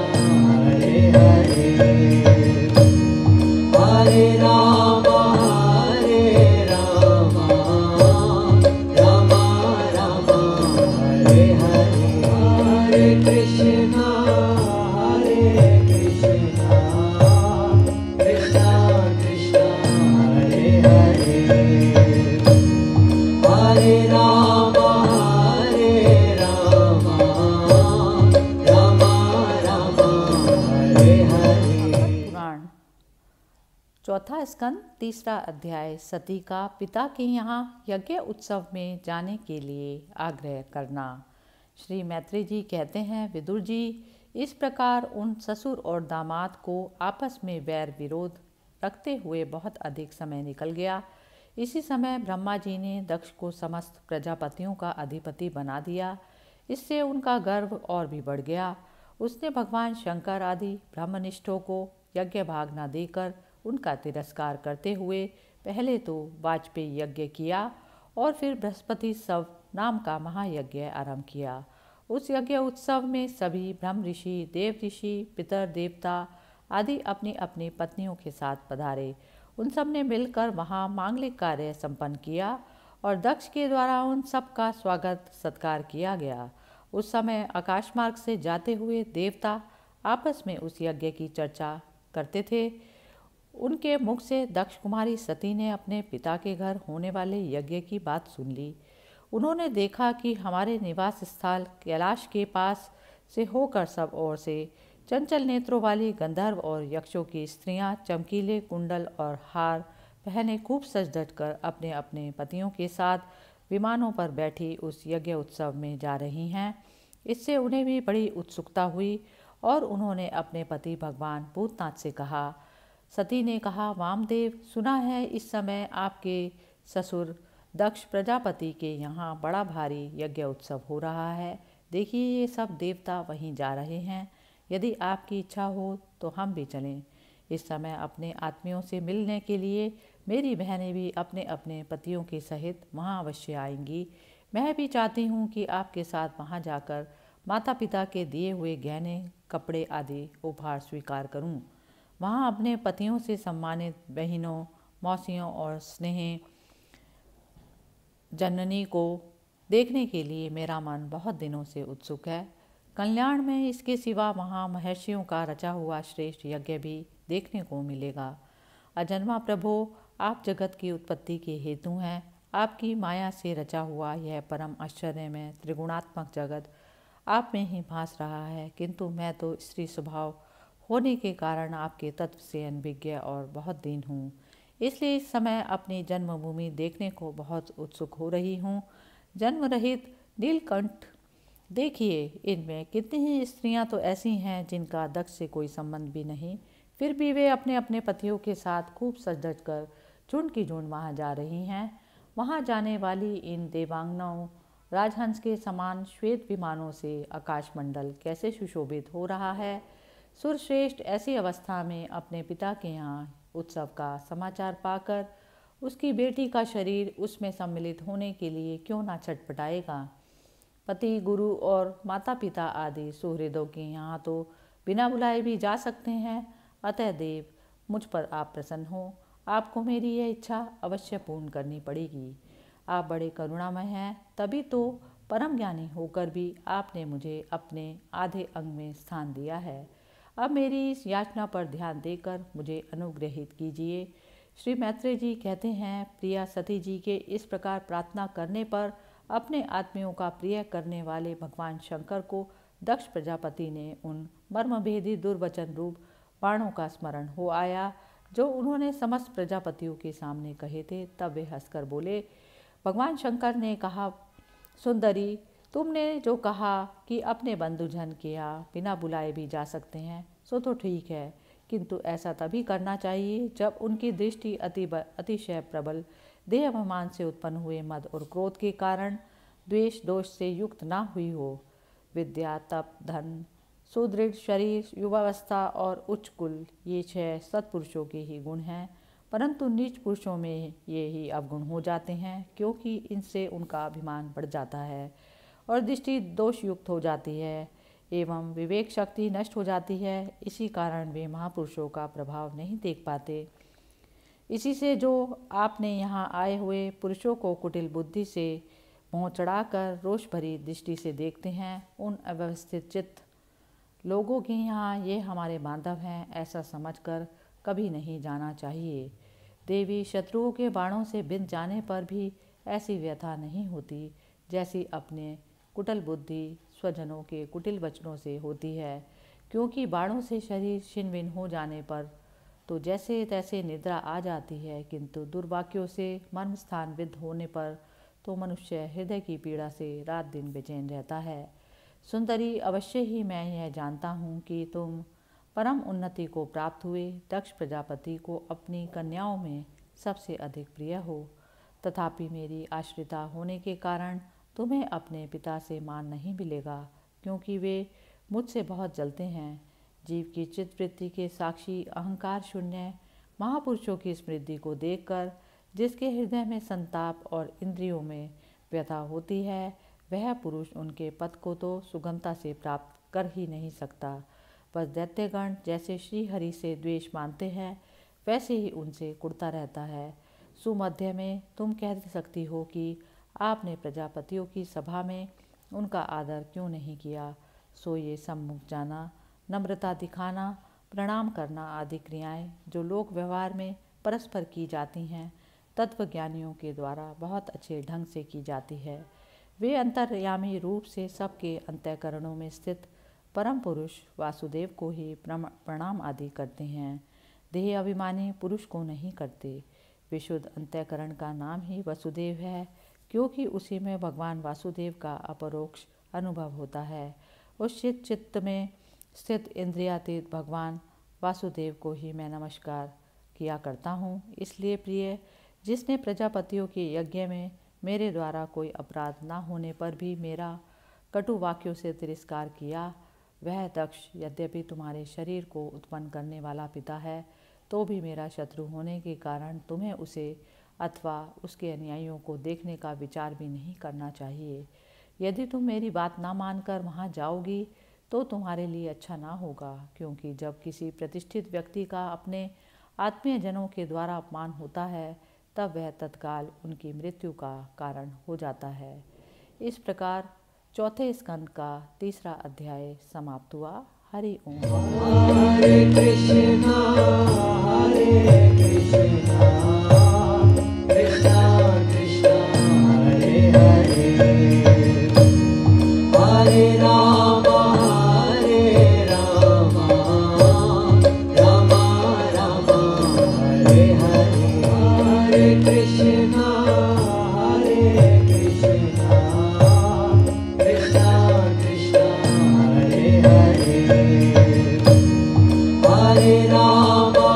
हरे हरे, हरे राम राम राम हरे हरे, हरे कृष्णा कृष्णा कृष्णा हरे हरे, हरे राम राम राम हरे हरे। पुराण चौथा स्कंद तीसरा अध्याय सती का पिता के यहाँ यज्ञ उत्सव में जाने के लिए आग्रह करना। श्री मैत्रेय जी कहते हैं, विदुर जी, इस प्रकार उन ससुर और दामाद को आपस में वैर विरोध रखते हुए बहुत अधिक समय निकल गया। इसी समय ब्रह्मा जी ने दक्ष को समस्त प्रजापतियों का अधिपति बना दिया। इससे उनका गर्व और भी बढ़ गया। उसने भगवान शंकर आदि ब्रह्मनिष्ठों को यज्ञ भाग न देकर उनका तिरस्कार करते हुए पहले तो वाजपेयी यज्ञ किया और फिर बृहस्पति सव नाम का महायज्ञ आरंभ किया। उस यज्ञ उत्सव में सभी ब्रह्म ऋषि, देव ऋषि, पितर देवता आदि अपनी अपनी पत्नियों के साथ पधारे। उन सब ने मिलकर वहाँ मांगलिक कार्य संपन्न किया और दक्ष के द्वारा उन सब का स्वागत सत्कार किया गया। उस समय आकाश मार्ग से जाते हुए देवता आपस में उस यज्ञ की चर्चा करते थे। उनके मुख से दक्ष कुमारी सती ने अपने पिता के घर होने वाले यज्ञ की बात सुन ली। उन्होंने देखा कि हमारे निवास स्थल कैलाश के पास से होकर सब ओर से चंचल नेत्रों वाली गंधर्व और यक्षों की स्त्रियां चमकीले कुंडल और हार पहने खूब सज धज कर अपने अपने पतियों के साथ विमानों पर बैठी उस यज्ञ उत्सव में जा रही हैं। इससे उन्हें भी बड़ी उत्सुकता हुई और उन्होंने अपने पति भगवान भूतनाथ से कहा। सती ने कहा, वामदेव, सुना है इस समय आपके ससुर दक्ष प्रजापति के यहाँ बड़ा भारी यज्ञ उत्सव हो रहा है। देखिए, ये सब देवता वहीं जा रहे हैं। यदि आपकी इच्छा हो तो हम भी चलें। इस समय अपने आत्मियों से मिलने के लिए मेरी बहनें भी अपने अपने पतियों के सहित वहाँ अवश्य आएंगी। मैं भी चाहती हूँ कि आपके साथ वहाँ जाकर माता पिता के दिए हुए गहने, कपड़े आदि उपहार स्वीकार करूँ। वहाँ अपने पतियों से सम्मानित बहनों, मौसियों और स्नेह जननी को देखने के लिए मेरा मन बहुत दिनों से उत्सुक है। कल्याण में इसके सिवा वहाँ महर्षियों का रचा हुआ श्रेष्ठ यज्ञ भी देखने को मिलेगा। अजन्मा प्रभो, आप जगत की उत्पत्ति के हेतु हैं। आपकी माया से रचा हुआ यह परम आश्चर्य में त्रिगुणात्मक जगत आप में ही भास रहा है, किंतु मैं तो स्त्री स्वभाव होने के कारण आपके तत्व से अनभिज्ञ और बहुत दीन हूँ। इसलिए इस समय अपनी जन्मभूमि देखने को बहुत उत्सुक हो रही हूँ। जन्म रहित नीलकंठ देखिए, इनमें कितनी ही स्त्रियां तो ऐसी हैं जिनका दक्ष से कोई संबंध भी नहीं, फिर भी वे अपने अपने पतियों के साथ खूब सज धज कर झुंड की झुंड वहाँ जा रही हैं। वहाँ जाने वाली इन देवांगनाओं राजहंस के समान श्वेत विमानों से आकाशमंडल कैसे सुशोभित हो रहा है। सुरश्रेष्ठ ऐसी अवस्था में अपने पिता के यहाँ उत्सव का समाचार पाकर उसकी बेटी का शरीर उसमें सम्मिलित होने के लिए क्यों ना छटपटाएगा। पति, गुरु और माता पिता आदि सुहृदों के यहाँ तो बिना बुलाए भी जा सकते हैं। अतः देव, मुझ पर आप प्रसन्न हो। आपको मेरी यह इच्छा अवश्य पूर्ण करनी पड़ेगी। आप बड़े करुणामय हैं, तभी तो परम ज्ञानी होकर भी आपने मुझे अपने आधे अंग में स्थान दिया है। अब मेरी इस याचना पर ध्यान देकर मुझे अनुग्रहित कीजिए। श्री मैत्रेय जी कहते हैं, प्रिया सती जी के इस प्रकार प्रार्थना करने पर अपने आत्मियों का प्रिय करने वाले भगवान शंकर को दक्ष प्रजापति ने उन मर्मभेदी दुर्वचन रूप बाणों का स्मरण हो आया जो उन्होंने समस्त प्रजापतियों के सामने कहे थे। तब वे हंसकर बोले। भगवान शंकर ने कहा, सुंदरी, तुमने जो कहा कि अपने बंधुजन के यहाँ बिना बुलाए भी जा सकते हैं, सो तो ठीक है, किंतु ऐसा तभी करना चाहिए जब उनकी दृष्टि अतिशय प्रबल देह अभिमान से उत्पन्न हुए मद और क्रोध के कारण द्वेष दोष से युक्त ना हुई हो। विद्या, तप, धन, सुदृढ़ शरीर, युवावस्था और उच्च कुल, ये 6 सत्पुरुषों के ही गुण हैं, परंतु नीच पुरुषों में ये ही अवगुण हो जाते हैं, क्योंकि इनसे उनका अभिमान बढ़ जाता है और दृष्टि दोष युक्त हो जाती है एवं विवेक शक्ति नष्ट हो जाती है। इसी कारण वे महापुरुषों का प्रभाव नहीं देख पाते। इसी से जो आपने यहाँ आए हुए पुरुषों को कुटिल बुद्धि से मुँह चढ़ाकर रोष भरी दृष्टि से देखते हैं, उन अव्यवस्थित चित्त लोगों के यहाँ ये हमारे बांधव हैं ऐसा समझकर कभी नहीं जाना चाहिए। देवी, शत्रुओं के बाणों से बिंध जाने पर भी ऐसी व्यथा नहीं होती जैसी अपने कुटिल बुद्धि स्वजनों के कुटिल वचनों से होती है, क्योंकि बाणों से शरीर छिन्न भिन्न हो जाने पर तो जैसे तैसे निद्रा आ जाती है, किंतु दुर्वाक्यों से मर्म स्थान विद्ध होने पर तो मनुष्य हृदय की पीड़ा से रात दिन बेचैन रहता है। सुंदरी, अवश्य ही मैं यह जानता हूँ कि तुम परम उन्नति को प्राप्त हुए दक्ष प्रजापति को अपनी कन्याओं में सबसे अधिक प्रिय हो, तथापि मेरी आश्रिता होने के कारण तुम्हें अपने पिता से मान नहीं मिलेगा, क्योंकि वे मुझसे बहुत जलते हैं। जीव की चित्तवृत्ति के साक्षी अहंकार शून्य महापुरुषों की स्मृति को देखकर जिसके हृदय में संताप और इंद्रियों में व्यथा होती है, वह पुरुष उनके पद को तो सुगमता से प्राप्त कर ही नहीं सकता। बस दैत्यगण जैसे श्री हरि से द्वेष मानते हैं, वैसे ही उनसे कुड़ता रहता है। सुमध्य में तुम कह सकती हो कि आपने प्रजापतियों की सभा में उनका आदर क्यों नहीं किया, सो ये सम्मुख जाना, नम्रता दिखाना, प्रणाम करना आदि क्रियाएं जो लोक व्यवहार में परस्पर की जाती हैं, तत्वज्ञानियों के द्वारा बहुत अच्छे ढंग से की जाती है। वे अंतर्यामी रूप से सबके अंतःकरणों में स्थित परम पुरुष वासुदेव को ही प्रणाम आदि करते हैं, देह अभिमानी पुरुष को नहीं करते। विशुद्ध अंतःकरण का नाम ही वसुदेव है, क्योंकि उसी में भगवान वासुदेव का अपरोक्ष अनुभव होता है। उस चित्त में स्थित इंद्रियातीत भगवान वासुदेव को ही मैं नमस्कार किया करता हूँ। इसलिए प्रिय, जिसने प्रजापतियों के यज्ञ में मेरे द्वारा कोई अपराध न होने पर भी मेरा कटु वाक्यों से तिरस्कार किया, वह दक्ष यद्यपि तुम्हारे शरीर को उत्पन्न करने वाला पिता है, तो भी मेरा शत्रु होने के कारण तुम्हें उसे अथवा उसके अनुयायियों को देखने का विचार भी नहीं करना चाहिए। यदि तुम मेरी बात ना मानकर वहाँ जाओगी तो तुम्हारे लिए अच्छा ना होगा, क्योंकि जब किसी प्रतिष्ठित व्यक्ति का अपने आत्मीय जनों के द्वारा अपमान होता है, तब वह तत्काल उनकी मृत्यु का कारण हो जाता है। इस प्रकार चौथे स्कंद का 3रा अध्याय समाप्त हुआ। हरि ओम। हरे कृष्णा कृष्णा कृष्णा हरे हरे, हरे Ram Krishna, Hare Krishna, Krishna Krishna, Hare Hare, Hare Rama,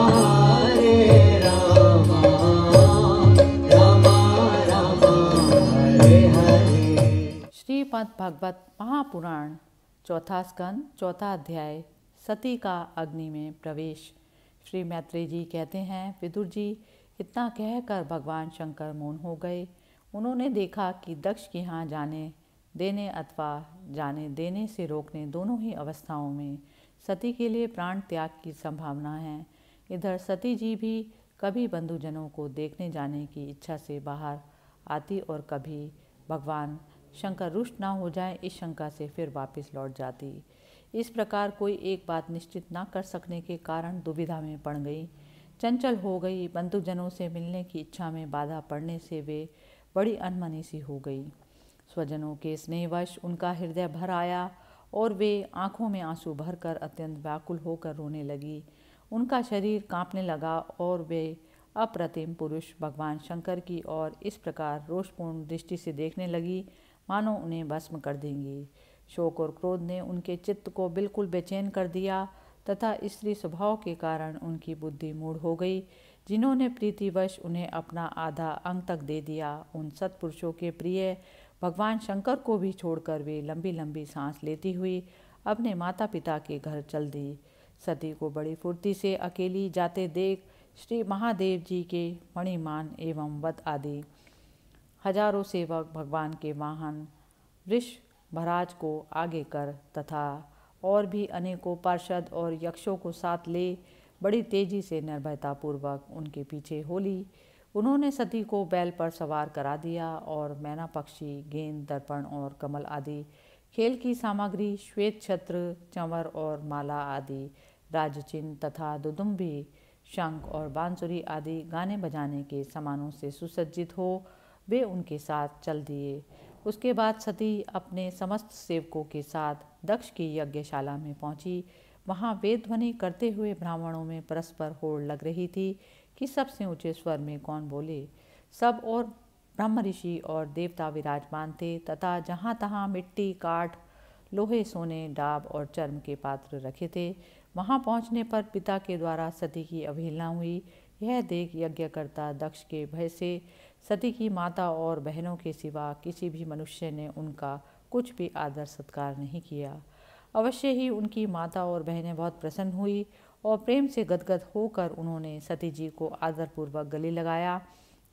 Rama Rama, Hare Hare। Shrimad Bhagavat Mahapuran चौथा स्कंद चौथा अध्याय सती का अग्नि में प्रवेश। श्री मैत्रेय जी कहते हैं, विदुर जी, इतना कहकर भगवान शंकर मौन हो गए। उन्होंने देखा कि दक्ष के यहाँ जाने देने अथवा जाने देने से रोकने दोनों ही अवस्थाओं में सती के लिए प्राण त्याग की संभावना है। इधर सती जी भी कभी बंधुजनों को देखने जाने की इच्छा से बाहर आती और कभी भगवान शंकर रुष्ट ना हो जाए इस शंका से फिर वापस लौट जाती। इस प्रकार कोई एक बात निश्चित ना कर सकने के कारण दुविधा में पड़ गई, चंचल हो गई। बंधुजनों से मिलने की इच्छा में बाधा पड़ने से वे बड़ी अनमनी सी हो गई। स्वजनों के स्नेहवश उनका हृदय भर आया और वे आंखों में आंसू भरकर अत्यंत व्याकुल होकर रोने लगी। उनका शरीर कांपने लगा और वे अप्रतिम पुरुष भगवान शंकर की ओर इस प्रकार रोषपूर्ण दृष्टि से देखने लगी मानो उन्हें भस्म कर देंगी। शोक और क्रोध ने उनके चित्त को बिल्कुल बेचैन कर दिया तथा स्त्री स्वभाव के कारण उनकी बुद्धि मूढ़ हो गई। जिन्होंने प्रीतिवश उन्हें अपना आधा अंग तक दे दिया, उन सत्पुरुषों के प्रिय भगवान शंकर को भी छोड़कर वे लंबी लंबी सांस लेती हुई अपने माता पिता के घर चल दी। सती को बड़ी फुर्ती से अकेली जाते देख श्री महादेव जी के मणिमान एवं वत आदि हजारों सेवक भगवान के वाहन वृषभराज को आगे कर तथा और भी अनेकों पार्षद और यक्षों को साथ ले बड़ी तेजी से निर्भयतापूर्वक उनके पीछे हो ली। उन्होंने सती को बैल पर सवार करा दिया और मैना पक्षी, गेंद, दर्पण और कमल आदि खेल की सामग्री, श्वेत छत्र, चंवर और माला आदि राजचिन्ह तथा दुदुम्भी, शंख और बांसुरी आदि गाने बजाने के सामानों से सुसज्जित हो वे उनके साथ चल दिए। उसके बाद सती अपने समस्त सेवकों के साथ दक्ष की यज्ञशाला में पहुंची। वहां वेद ध्वनि करते हुए ब्राह्मणों में परस्पर होड़ लग रही थी कि सबसे ऊंचे स्वर में कौन बोले। सब और ब्रह्म ऋषि और देवता विराजमान थे तथा जहाँ तहाँ मिट्टी, काठ, लोहे, सोने, डाब और चर्म के पात्र रखे थे। वहां पहुंचने पर पिता के द्वारा सती की अवहेलना हुई। यह देख यज्ञकर्ता दक्ष के भय से सती की माता और बहनों के सिवा किसी भी मनुष्य ने उनका कुछ भी आदर सत्कार नहीं किया। अवश्य ही उनकी माता और बहनें बहुत प्रसन्न हुई और प्रेम से गदगद होकर उन्होंने सती जी को आदरपूर्वक गले लगाया।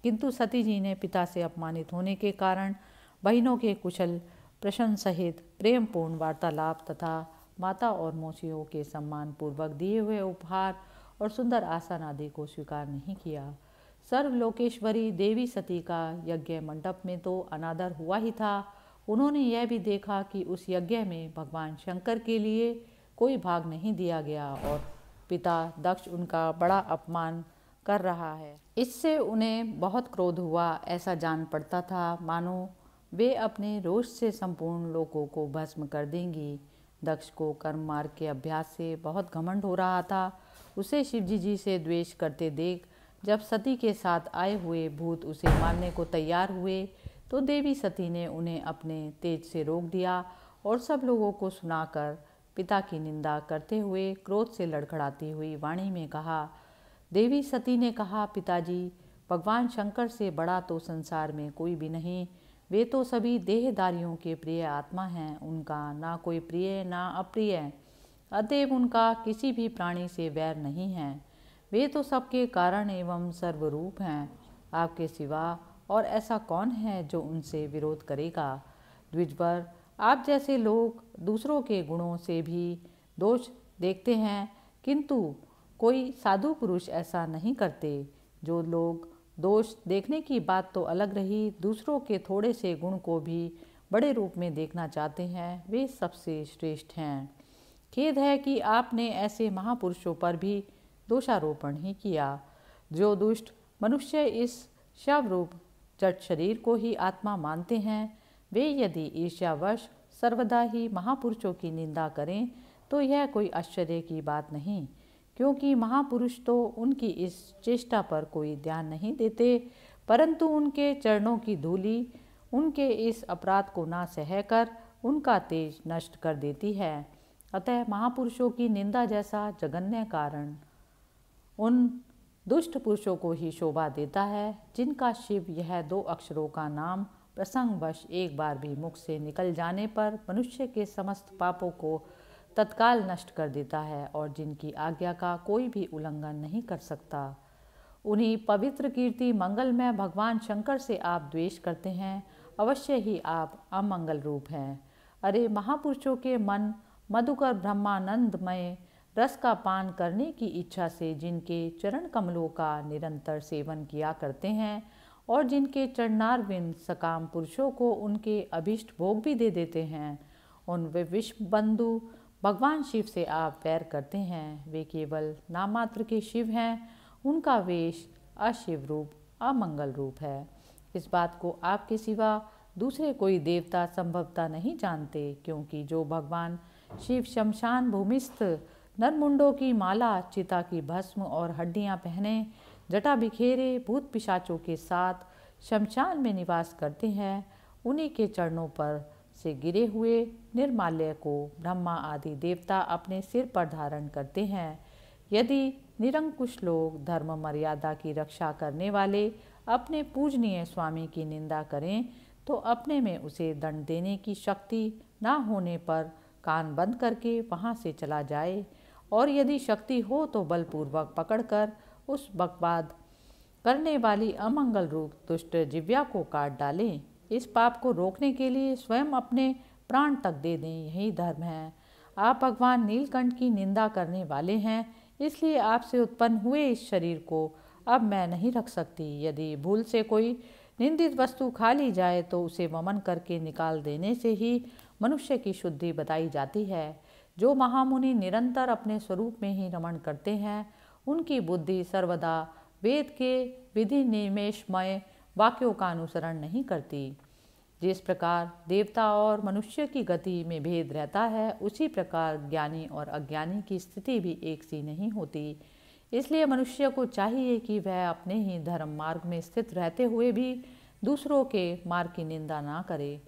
किंतु सती जी ने पिता से अपमानित होने के कारण बहनों के कुशल प्रश्न सहित प्रेमपूर्ण वार्तालाप तथा माता और मौसियों के सम्मान पूर्वक दिए हुए उपहार और सुंदर आसन आदि को स्वीकार नहीं किया। सर्वलोकेश्वरी देवी सती का यज्ञ मंडप में तो अनादर हुआ ही था। उन्होंने यह भी देखा कि उस यज्ञ में भगवान शंकर के लिए कोई भाग नहीं दिया गया और पिता दक्ष उनका बड़ा अपमान कर रहा है। इससे उन्हें बहुत क्रोध हुआ। ऐसा जान पड़ता था मानो वे अपने रोष से संपूर्ण लोकों को भस्म कर देंगी। दक्ष को कर्म मार्ग के अभ्यास से बहुत घमंड हो रहा था। उसे शिवजी जी से द्वेष करते देख जब सती के साथ आए हुए भूत उसे मारने को तैयार हुए तो देवी सती ने उन्हें अपने तेज से रोक दिया और सब लोगों को सुनाकर पिता की निंदा करते हुए क्रोध से लड़खड़ाती हुई वाणी में कहा। देवी सती ने कहा, पिताजी, भगवान शंकर से बड़ा तो संसार में कोई भी नहीं। वे तो सभी देहधारियों के प्रिय आत्मा हैं। उनका ना कोई प्रिय ना अप्रिय, अतएव उनका किसी भी प्राणी से वैर नहीं है। वे तो सबके कारण एवं सर्वरूप हैं। आपके सिवा और ऐसा कौन है जो उनसे विरोध करेगा। द्विजवर, आप जैसे लोग दूसरों के गुणों से भी दोष देखते हैं, किंतु कोई साधु पुरुष ऐसा नहीं करते। जो लोग दोष देखने की बात तो अलग रही, दूसरों के थोड़े से गुण को भी बड़े रूप में देखना चाहते हैं, वे सबसे श्रेष्ठ हैं। खेद है कि आपने ऐसे महापुरुषों पर भी दोषारोपण ही किया। जो दुष्ट मनुष्य इस शव रूप जड़ शरीर को ही आत्मा मानते हैं, वे यदि ईर्ष्यावश सर्वदा ही महापुरुषों की निंदा करें तो यह कोई आश्चर्य की बात नहीं, क्योंकि महापुरुष तो उनकी इस चेष्टा पर कोई ध्यान नहीं देते, परंतु उनके चरणों की धूलि उनके इस अपराध को ना सहकर उनका तेज नष्ट कर देती है। अतः महापुरुषों की निंदा जैसा जघन्य कारण उन दुष्ट पुरुषों को ही शोभा देता है, जिनका शिव यह 2 अक्षरों का नाम प्रसंगवश एक बार भी मुख से निकल जाने पर मनुष्य के समस्त पापों को तत्काल नष्ट कर देता है और जिनकी आज्ञा का कोई भी उल्लंघन नहीं कर सकता। उन्हीं पवित्र कीर्ति मंगलमय भगवान शंकर से आप द्वेष करते हैं, अवश्य ही आप अमंगल रूप हैं। अरे महापुरुषों के मन मधुकर ब्रह्मानंदमय रस का पान करने की इच्छा से जिनके चरण कमलों का निरंतर सेवन किया करते हैं और जिनके चरणारविंद सकाम पुरुषों को उनके अभिष्ट भोग भी दे देते हैं, उन वे विश्व बंधु भगवान शिव से आप वैर करते हैं। वे केवल नामात्र के शिव हैं, उनका वेश अशिव रूप अमंगल रूप है। इस बात को आपके सिवा दूसरे कोई देवता संभवतः नहीं जानते, क्योंकि जो भगवान शिव शमशान भूमिस्थ नरमुंडों की माला, चिता की भस्म और हड्डियां पहने, जटा बिखेरे भूत पिशाचों के साथ शमशान में निवास करते हैं, उन्हीं के चरणों पर से गिरे हुए निर्माल्य को ब्रह्मा आदि देवता अपने सिर पर धारण करते हैं। यदि निरंकुश लोग धर्म मर्यादा की रक्षा करने वाले अपने पूजनीय स्वामी की निंदा करें तो अपने में उसे दंड देने की शक्ति ना होने पर कान बंद करके वहाँ से चला जाए, और यदि शक्ति हो तो बलपूर्वक पकड़कर उस बकवाद करने वाली अमंगल रूप दुष्ट जिव्या को काट डालें। इस पाप को रोकने के लिए स्वयं अपने प्राण तक दे दें, यही धर्म है। आप भगवान नीलकंठ की निंदा करने वाले हैं, इसलिए आपसे उत्पन्न हुए इस शरीर को अब मैं नहीं रख सकती। यदि भूल से कोई निंदित वस्तु खा ली जाए तो उसे वमन करके निकाल देने से ही मनुष्य की शुद्धि बताई जाती है। जो महामुनि निरंतर अपने स्वरूप में ही रमण करते हैं, उनकी बुद्धि सर्वदा वेद के विधि निमेषमय वाक्यों का अनुसरण नहीं करती। जिस प्रकार देवता और मनुष्य की गति में भेद रहता है, उसी प्रकार ज्ञानी और अज्ञानी की स्थिति भी एक सी नहीं होती। इसलिए मनुष्य को चाहिए कि वह अपने ही धर्म मार्ग में स्थित रहते हुए भी दूसरों के मार्ग की निंदा ना करे।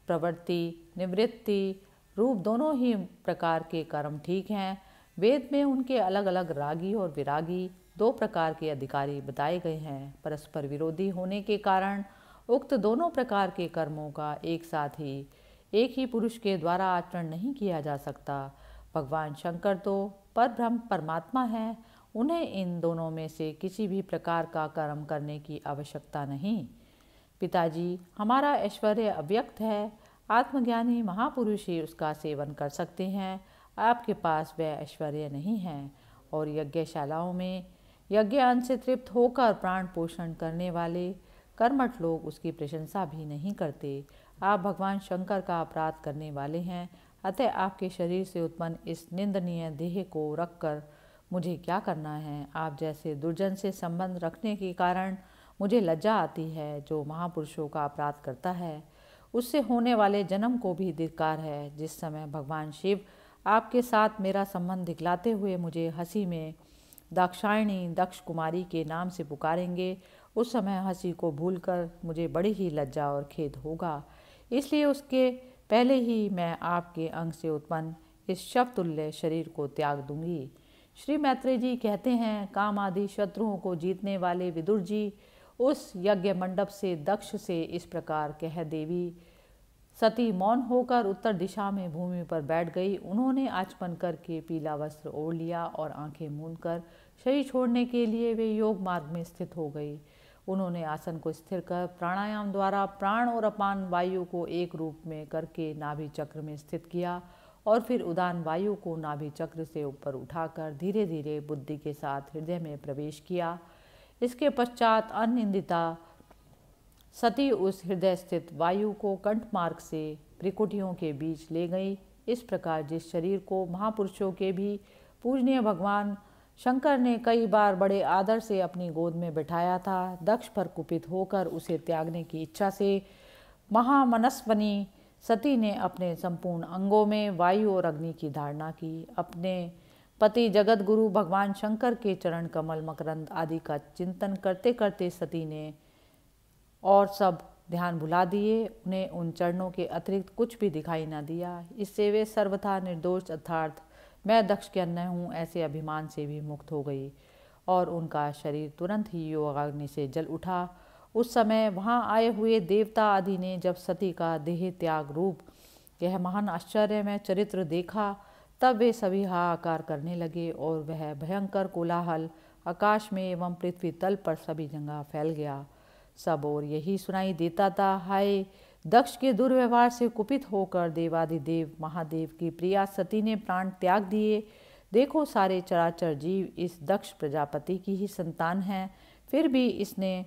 प्रवृत्ति निवृत्ति रूप दोनों ही प्रकार के कर्म ठीक हैं। वेद में उनके अलग अलग रागी और विरागी 2 प्रकार के अधिकारी बताए गए हैं। परस्पर विरोधी होने के कारण उक्त दोनों प्रकार के कर्मों का एक साथ ही एक ही पुरुष के द्वारा आचरण नहीं किया जा सकता। भगवान शंकर तो परब्रह्म परमात्मा है, उन्हें इन दोनों में से किसी भी प्रकार का कर्म करने की आवश्यकता नहीं। पिताजी, हमारा ऐश्वर्य अव्यक्त है, आत्मज्ञानी महापुरुष ही उसका सेवन कर सकते हैं। आपके पास वह ऐश्वर्य नहीं है और यज्ञशालाओं में यज्ञ अन्न से तृप्त होकर प्राण पोषण करने वाले कर्मठ लोग उसकी प्रशंसा भी नहीं करते। आप भगवान शंकर का अपराध करने वाले हैं, अतः आपके शरीर से उत्पन्न इस निंदनीय देह को रखकर मुझे क्या करना है। आप जैसे दुर्जन से संबंध रखने के कारण मुझे लज्जा आती है। जो महापुरुषों का अपराध करता है उससे होने वाले जन्म को भी धिक्कार है। जिस समय भगवान शिव आपके साथ मेरा संबंध दिखलाते हुए मुझे हंसी में दाक्षायणी दक्ष कुमारी के नाम से पुकारेंगे, उस समय हंसी को भूलकर मुझे बड़ी ही लज्जा और खेद होगा। इसलिए उसके पहले ही मैं आपके अंग से उत्पन्न इस शवतुल्य शरीर को त्याग दूंगी। श्री मैत्रेय जी कहते हैं, काम आदि शत्रुओं को जीतने वाले विदुर जी उस यज्ञ मंडप से दक्ष से इस प्रकार कह देवी सती मौन होकर उत्तर दिशा में भूमि पर बैठ गई। उन्होंने आचमन करके पीला वस्त्र ओढ़ लिया और आंखें मूंदकर शरीर छोड़ने के लिए वे योग मार्ग में स्थित हो गई। उन्होंने आसन को स्थिर कर प्राणायाम द्वारा प्राण और अपान वायु को एक रूप में करके नाभि चक्र में स्थित किया और फिर उदान वायु को नाभि चक्र से ऊपर उठाकर धीरे धीरे बुद्धि के साथ हृदय में प्रवेश किया। इसके पश्चात अनिंदिता सती उस हृदय स्थित वायु को कंठ मार्ग से त्रिकुटियों के बीच ले गई। इस प्रकार जिस शरीर को महापुरुषों के भी पूजनीय भगवान शंकर ने कई बार बड़े आदर से अपनी गोद में बिठाया था, दक्ष पर कुपित होकर उसे त्यागने की इच्छा से महामनस्वनी सती ने अपने संपूर्ण अंगों में वायु और अग्नि की धारणा की। अपने पति जगत गुरु भगवान शंकर के चरण कमल मकरंद आदि का चिंतन करते करते सती ने और सब ध्यान भुला दिए। उन्हें उन चरणों के अतिरिक्त कुछ भी दिखाई न दिया। इससे वे सर्वथा निर्दोष अर्थात मैं दक्ष के अन्य हूँ ऐसे अभिमान से भी मुक्त हो गई और उनका शरीर तुरंत ही योगाग्नि से जल उठा। उस समय वहाँ आए हुए देवता आदि ने जब सती का देह त्याग रूप यह महान आश्चर्यमय चरित्र देखा तब वे सभी हाहाकार करने लगे और वह भयंकर कोलाहल आकाश में एवं पृथ्वी तल पर सभी जगह फैल गया। सब और यही सुनाई देता था, हाय दक्ष के दुर्व्यवहार से कुपित होकर देवादिदेव महादेव की प्रिया सती ने प्राण त्याग दिए। देखो सारे चराचर जीव इस दक्ष प्रजापति की ही संतान हैं, फिर भी इसने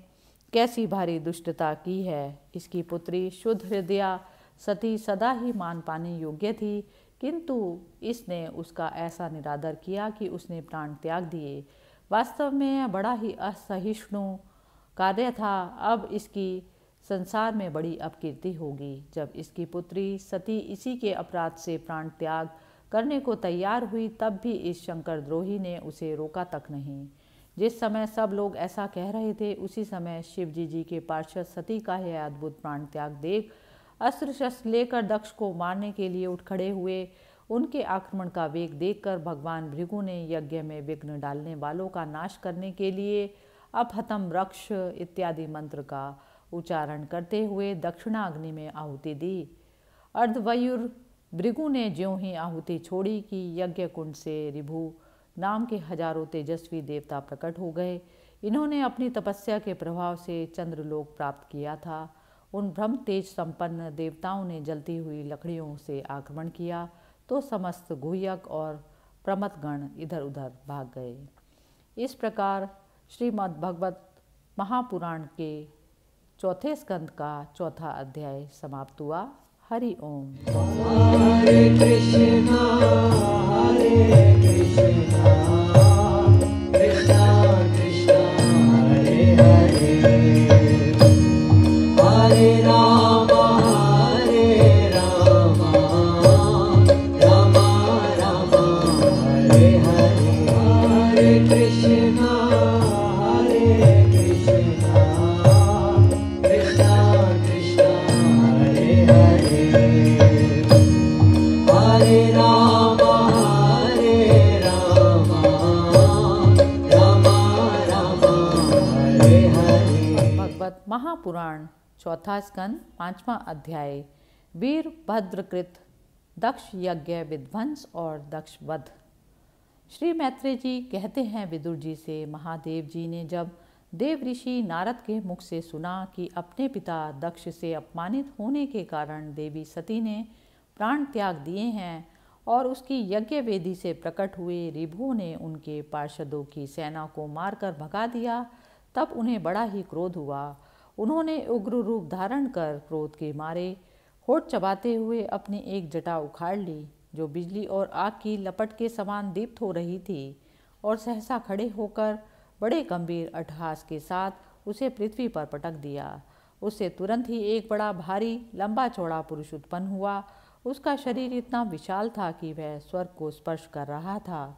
कैसी भारी दुष्टता की है। इसकी पुत्री शुद्ध हृदया सती सदा ही मान पाने योग्य थी, किंतु इसने उसका ऐसा निरादर किया कि उसने प्राण त्याग दिए। वास्तव में यह बड़ा ही असहिष्णु कार्य था। अब इसकी संसार में बड़ी अपकीर्ति होगी। जब इसकी पुत्री सती इसी के अपराध से प्राण त्याग करने को तैयार हुई तब भी इस शंकर द्रोही ने उसे रोका तक नहीं। जिस समय सब लोग ऐसा कह रहे थे उसी समय शिव जी के पार्षद सती का यह अद्भुत प्राण त्याग देख अस्त्र शस्त्र लेकर दक्ष को मारने के लिए उठ खड़े हुए। उनके आक्रमण का वेग देखकर भगवान भृगु ने यज्ञ में विघ्न डालने वालों का नाश करने के लिए अपहतम वृक्ष इत्यादि मंत्र का उच्चारण करते हुए दक्षिणाग्नि में आहुति दी। अर्धवयुर भृगु ने ज्यों ही आहुति छोड़ी कि यज्ञ कुंड से ऋभु नाम के हजारों तेजस्वी देवता प्रकट हो गए। इन्होंने अपनी तपस्या के प्रभाव से चंद्रलोक प्राप्त किया था। उन ब्रह्म तेज संपन्न देवताओं ने जलती हुई लकड़ियों से आक्रमण किया तो समस्त गुह्यक और प्रमथगण इधर उधर भाग गए। इस प्रकार श्रीमद् भगवत महापुराण के चौथे स्कंद का चौथा अध्याय समाप्त हुआ। हरि ओम। हरे कृष्णा कृष्णा कृष्णा हरे हरे, हरे राम राम राम हरे हरे, हरे कृष्णा कृष्णा कृष्णा हरे हरे, हरे राम राम हरे हरे। भगवत महापुराण चौथा स्कंद पांचवा अध्याय वीरभद्रकृत दक्ष यज्ञ विध्वंस और दक्ष वध। श्री मैत्रेय जी कहते हैं, विदुर जी से महादेव जी ने जब देव ऋषि नारद के मुख से सुना कि अपने पिता दक्ष से अपमानित होने के कारण देवी सती ने प्राण त्याग दिए हैं और उसकी यज्ञ वेदी से प्रकट हुए ऋभु ने उनके पार्षदों की सेना को मारकर भगा दिया, तब उन्हें बड़ा ही क्रोध हुआ। उन्होंने उग्र रूप धारण कर क्रोध के मारे होठ चबाते हुए अपनी एक जटा उखाड़ ली जो बिजली और आग की लपट के समान दीप्त हो रही थी, और सहसा खड़े होकर बड़े गंभीर अट्टहास के साथ उसे पृथ्वी पर पटक दिया। उससे तुरंत ही एक बड़ा भारी लंबा चौड़ा पुरुष उत्पन्न हुआ। उसका शरीर इतना विशाल था कि वह स्वर्ग को स्पर्श कर रहा था।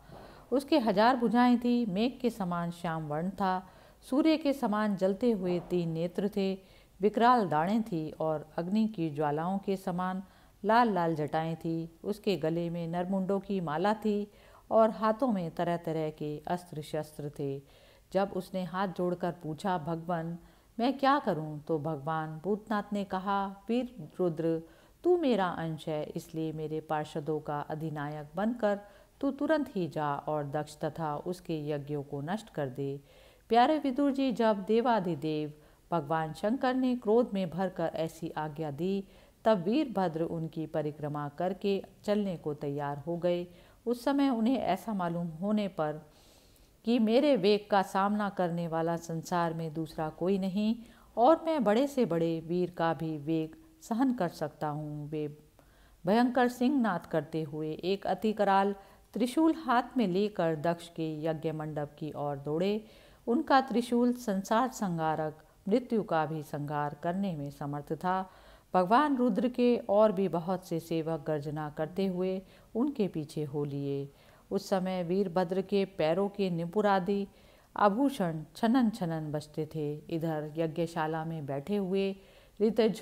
उसके 1000 भुजाएं थी, मेघ के समान श्याम वर्ण था, सूर्य के समान जलते हुए 3 नेत्र थे, विकराल दाढ़ें थी और अग्नि की ज्वालाओं के समान लाल लाल जटाएं थी। उसके गले में नरमुंडों की माला थी और हाथों में तरह तरह के अस्त्र शस्त्र थे। जब उसने हाथ जोड़कर पूछा, भगवान मैं क्या करूं? तो भगवान भूतनाथ ने कहा, वीर रुद्र तू मेरा अंश है, इसलिए मेरे पार्षदों का अधिनायक बनकर तू तुरंत ही जा और दक्ष तथा उसके यज्ञों को नष्ट कर दे। प्यारे विदुर जी, जब देवाधिदेव भगवान शंकर ने क्रोध में भरकर ऐसी आज्ञा दी तब वीरभद्र उनकी परिक्रमा करके चलने को तैयार हो गए। उस समय उन्हें ऐसा मालूम होने पर कि मेरे वेग का सामना करने वाला संसार में दूसरा कोई नहीं और मैं बड़े से बड़े वीर का भी वेग सहन कर सकता हूँ। वे भयंकर सिंहनाद करते हुए एक अति कराल त्रिशूल हाथ में लेकर दक्ष के यज्ञ मंडप की ओर दौड़े। उनका त्रिशूल संसार संहारक मृत्यु का भी संहार करने में समर्थ था। भगवान रुद्र के और भी बहुत से सेवक गर्जना करते हुए उनके पीछे हो लिए। उस समय वीरभद्र के पैरों के निपुर आदि आभूषण छनन छनन बजते थे। इधर यज्ञशाला में बैठे हुए ऋतज,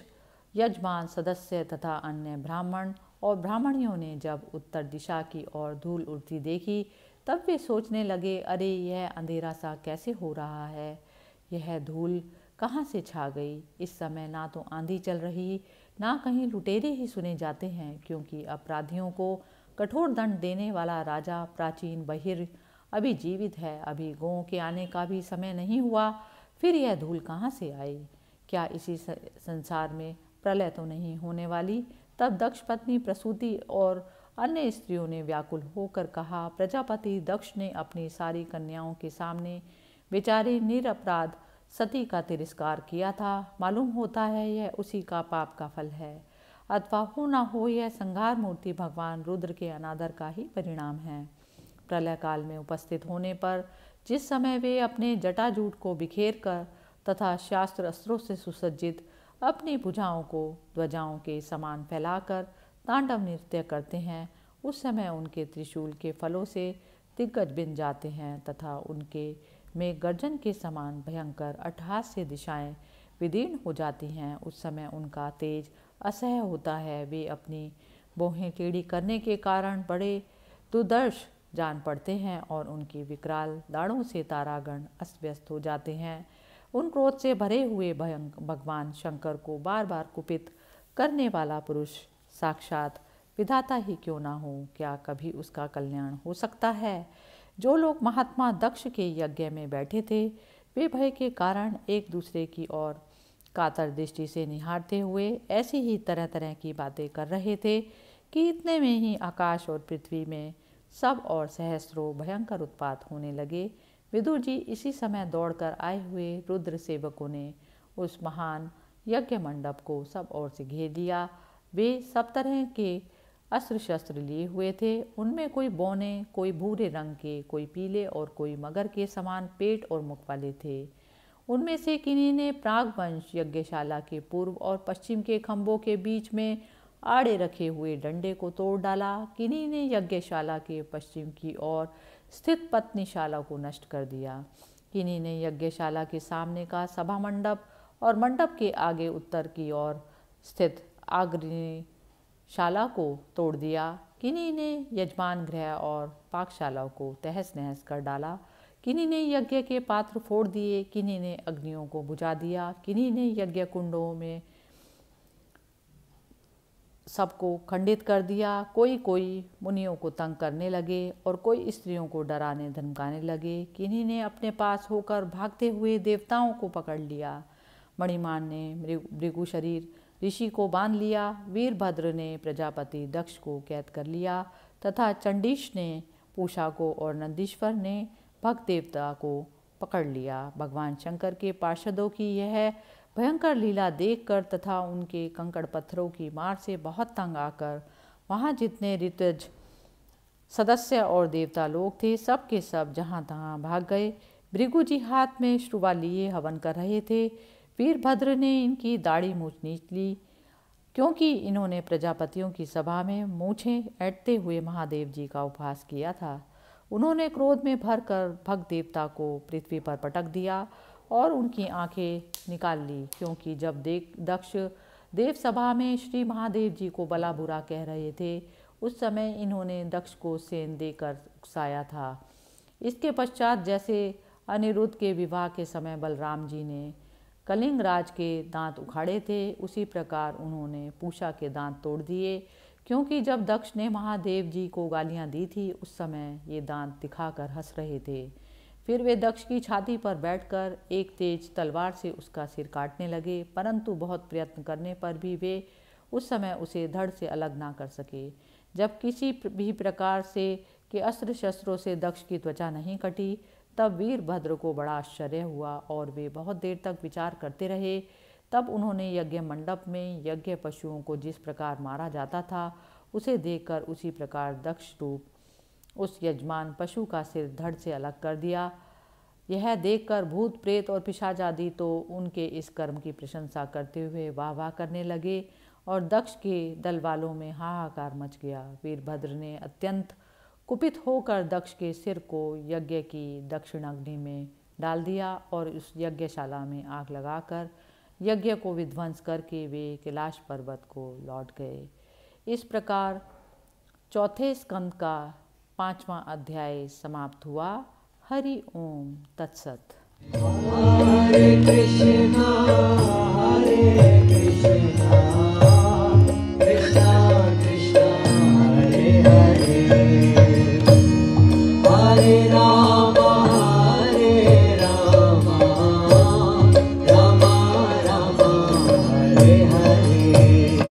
यजमान, सदस्य तथा अन्य ब्राह्मण और ब्राह्मणियों ने जब उत्तर दिशा की ओर धूल उड़ती देखी तब वे सोचने लगे, अरे यह अंधेरा सा कैसे हो रहा है, यह धूल कहाँ से छा गई। इस समय ना तो आंधी चल रही, ना कहीं लुटेरे ही सुने जाते हैं, क्योंकि अपराधियों को कठोर दंड देने वाला राजा प्राचीन बहिर अभी जीवित है। अभी गौं के आने का भी समय नहीं हुआ, फिर यह धूल कहाँ से आई। क्या इसी संसार में प्रलय तो नहीं होने वाली। तब दक्ष पत्नी प्रसूति और अन्य स्त्रियों ने व्याकुल होकर कहा, प्रजापति दक्ष ने अपनी सारी कन्याओं के सामने बेचारे निरपराध सती का तिरस्कार किया था। मालूम होता है यह उसी का पाप का फल है, अथवा हो न हो यह संहार मूर्ति भगवान रुद्र के अनादर का ही परिणाम है। प्रलय काल में उपस्थित होने पर जिस समय वे अपने जटाजूट को बिखेर कर तथा शास्त्र अस्त्रों से सुसज्जित अपनी भुजाओं को ध्वजाओं के समान फैलाकर तांडव नृत्य करते हैं, उस समय उनके त्रिशूल के फलों से दिग्गज बिन जाते हैं तथा उनके में गर्जन के समान भयंकर अट्टहास्य दिशाएं विदीर्ण हो जाती हैं। उस समय उनका तेज असह्य होता है। वे अपनी बोहें टेढ़ी करने के कारण बड़े दुर्दर्श जान पड़ते हैं और उनकी विकराल दाढ़ों से तारागण अस्त व्यस्त हो जाते हैं। उन क्रोध से भरे हुए भगवान शंकर को बार बार कुपित करने वाला पुरुष साक्षात विधाता ही क्यों ना हो, क्या कभी उसका कल्याण हो सकता है। जो लोग महात्मा दक्ष के यज्ञ में बैठे थे वे भय के कारण एक दूसरे की ओर कातर दृष्टि से निहारते हुए ऐसी ही तरह तरह की बातें कर रहे थे कि इतने में ही आकाश और पृथ्वी में सब और सहस्त्रों भयंकर उत्पात होने लगे। विदुर जी इसी समय दौड़कर आए हुए रुद्र सेवकों ने उस महान यज्ञ मंडप को सब ओर से घेर लिया। वे सब तरह के अस्त्र शस्त्र लिए हुए थे। उनमें कोई बौने, कोई भूरे रंग के, कोई पीले और कोई मगर के समान पेट और मुख वाले थे। उनमें से किन्हीं ने प्रागवंश यज्ञशाला के पूर्व और पश्चिम के खंभों के बीच में आड़े रखे हुए डंडे को तोड़ डाला। किन्हीं ने यज्ञशाला के पश्चिम की ओर स्थित पत्नीशाला को नष्ट कर दिया। किन्हीं ने यज्ञशाला के सामने का सभा मंडप और मंडप के आगे उत्तर की ओर स्थित आग्नेयशाला को तोड़ दिया। किन्हीं ने यजमान गृह और पाकशाला को तहस नहस कर डाला। किन्हीं ने यज्ञ के पात्र फोड़ दिए, किन्हीं ने अग्नियों को बुझा दिया, किन्हीं ने यज्ञ कुंडों में सबको खंडित कर दिया। कोई कोई मुनियों को तंग करने लगे और कोई स्त्रियों को डराने धमकाने लगे। किन्हीं ने अपने पास होकर भागते हुए देवताओं को पकड़ लिया। मणिमान ने भृगु शरीर ऋषि को बांध लिया। वीरभद्र ने प्रजापति दक्ष को कैद कर लिया तथा चंडीश ने पूषा को और नंदीश्वर ने भक्त देवता को पकड़ लिया। भगवान शंकर के पार्षदों की यह भयंकर लीला देखकर तथा उनके कंकड़ पत्थरों की मार से बहुत तंग आकर वहाँ जितने ऋतज सदस्य और देवता लोग थे सब के सब जहाँ तहाँ भाग गए। भृगु जी हाथ में श्रुवा लिए हवन कर रहे थे। वीरभद्र ने इनकी दाढ़ी मूछ नीच ली, क्योंकि इन्होंने प्रजापतियों की सभा में मूछें ऐंठते हुए महादेव जी का उपहास किया था। उन्होंने क्रोध में भरकर भक्त देवता को पृथ्वी पर पटक दिया और उनकी आंखें निकाल ली, क्योंकि जब दक्ष देव सभा में श्री महादेव जी को भला बुरा कह रहे थे उस समय इन्होंने दक्ष को सेंध देकर उकसाया था। इसके पश्चात जैसे अनिरुद्ध के विवाह के समय बलराम जी ने कलिंग राज के दांत उखाड़े थे, उसी प्रकार उन्होंने पूषा के दांत तोड़ दिए, क्योंकि जब दक्ष ने महादेव जी को गालियां दी थी उस समय ये दांत दिखाकर हंस रहे थे। फिर वे दक्ष की छाती पर बैठकर एक तेज तलवार से उसका सिर काटने लगे, परंतु बहुत प्रयत्न करने पर भी वे उस समय उसे धड़ से अलग ना कर सके। जब किसी भी प्रकार से के अस्त्र शस्त्रों से दक्ष की त्वचा नहीं कटी तब वीरभद्र को बड़ा आश्चर्य हुआ और वे बहुत देर तक विचार करते रहे। तब उन्होंने यज्ञ मंडप में यज्ञ पशुओं को जिस प्रकार मारा जाता था उसे देखकर उसी प्रकार दक्ष रूप उस यजमान पशु का सिर धड़ से अलग कर दिया। यह देखकर भूत प्रेत और पिशाच आदि तो उनके इस कर्म की प्रशंसा करते हुए वाह वाह करने लगे और दक्ष के दल वालों में हाहाकार मच गया। वीरभद्र ने अत्यंत कुपित होकर दक्ष के सिर को यज्ञ की दक्षिण अग्नि में डाल दिया और उस यज्ञशाला में आग लगाकर यज्ञ को विध्वंस करके वे कैलाश पर्वत को लौट गए। इस प्रकार चौथे स्कंद का 5वां अध्याय समाप्त हुआ। हरि ओम तत्सत। हरे कृष्णा हरे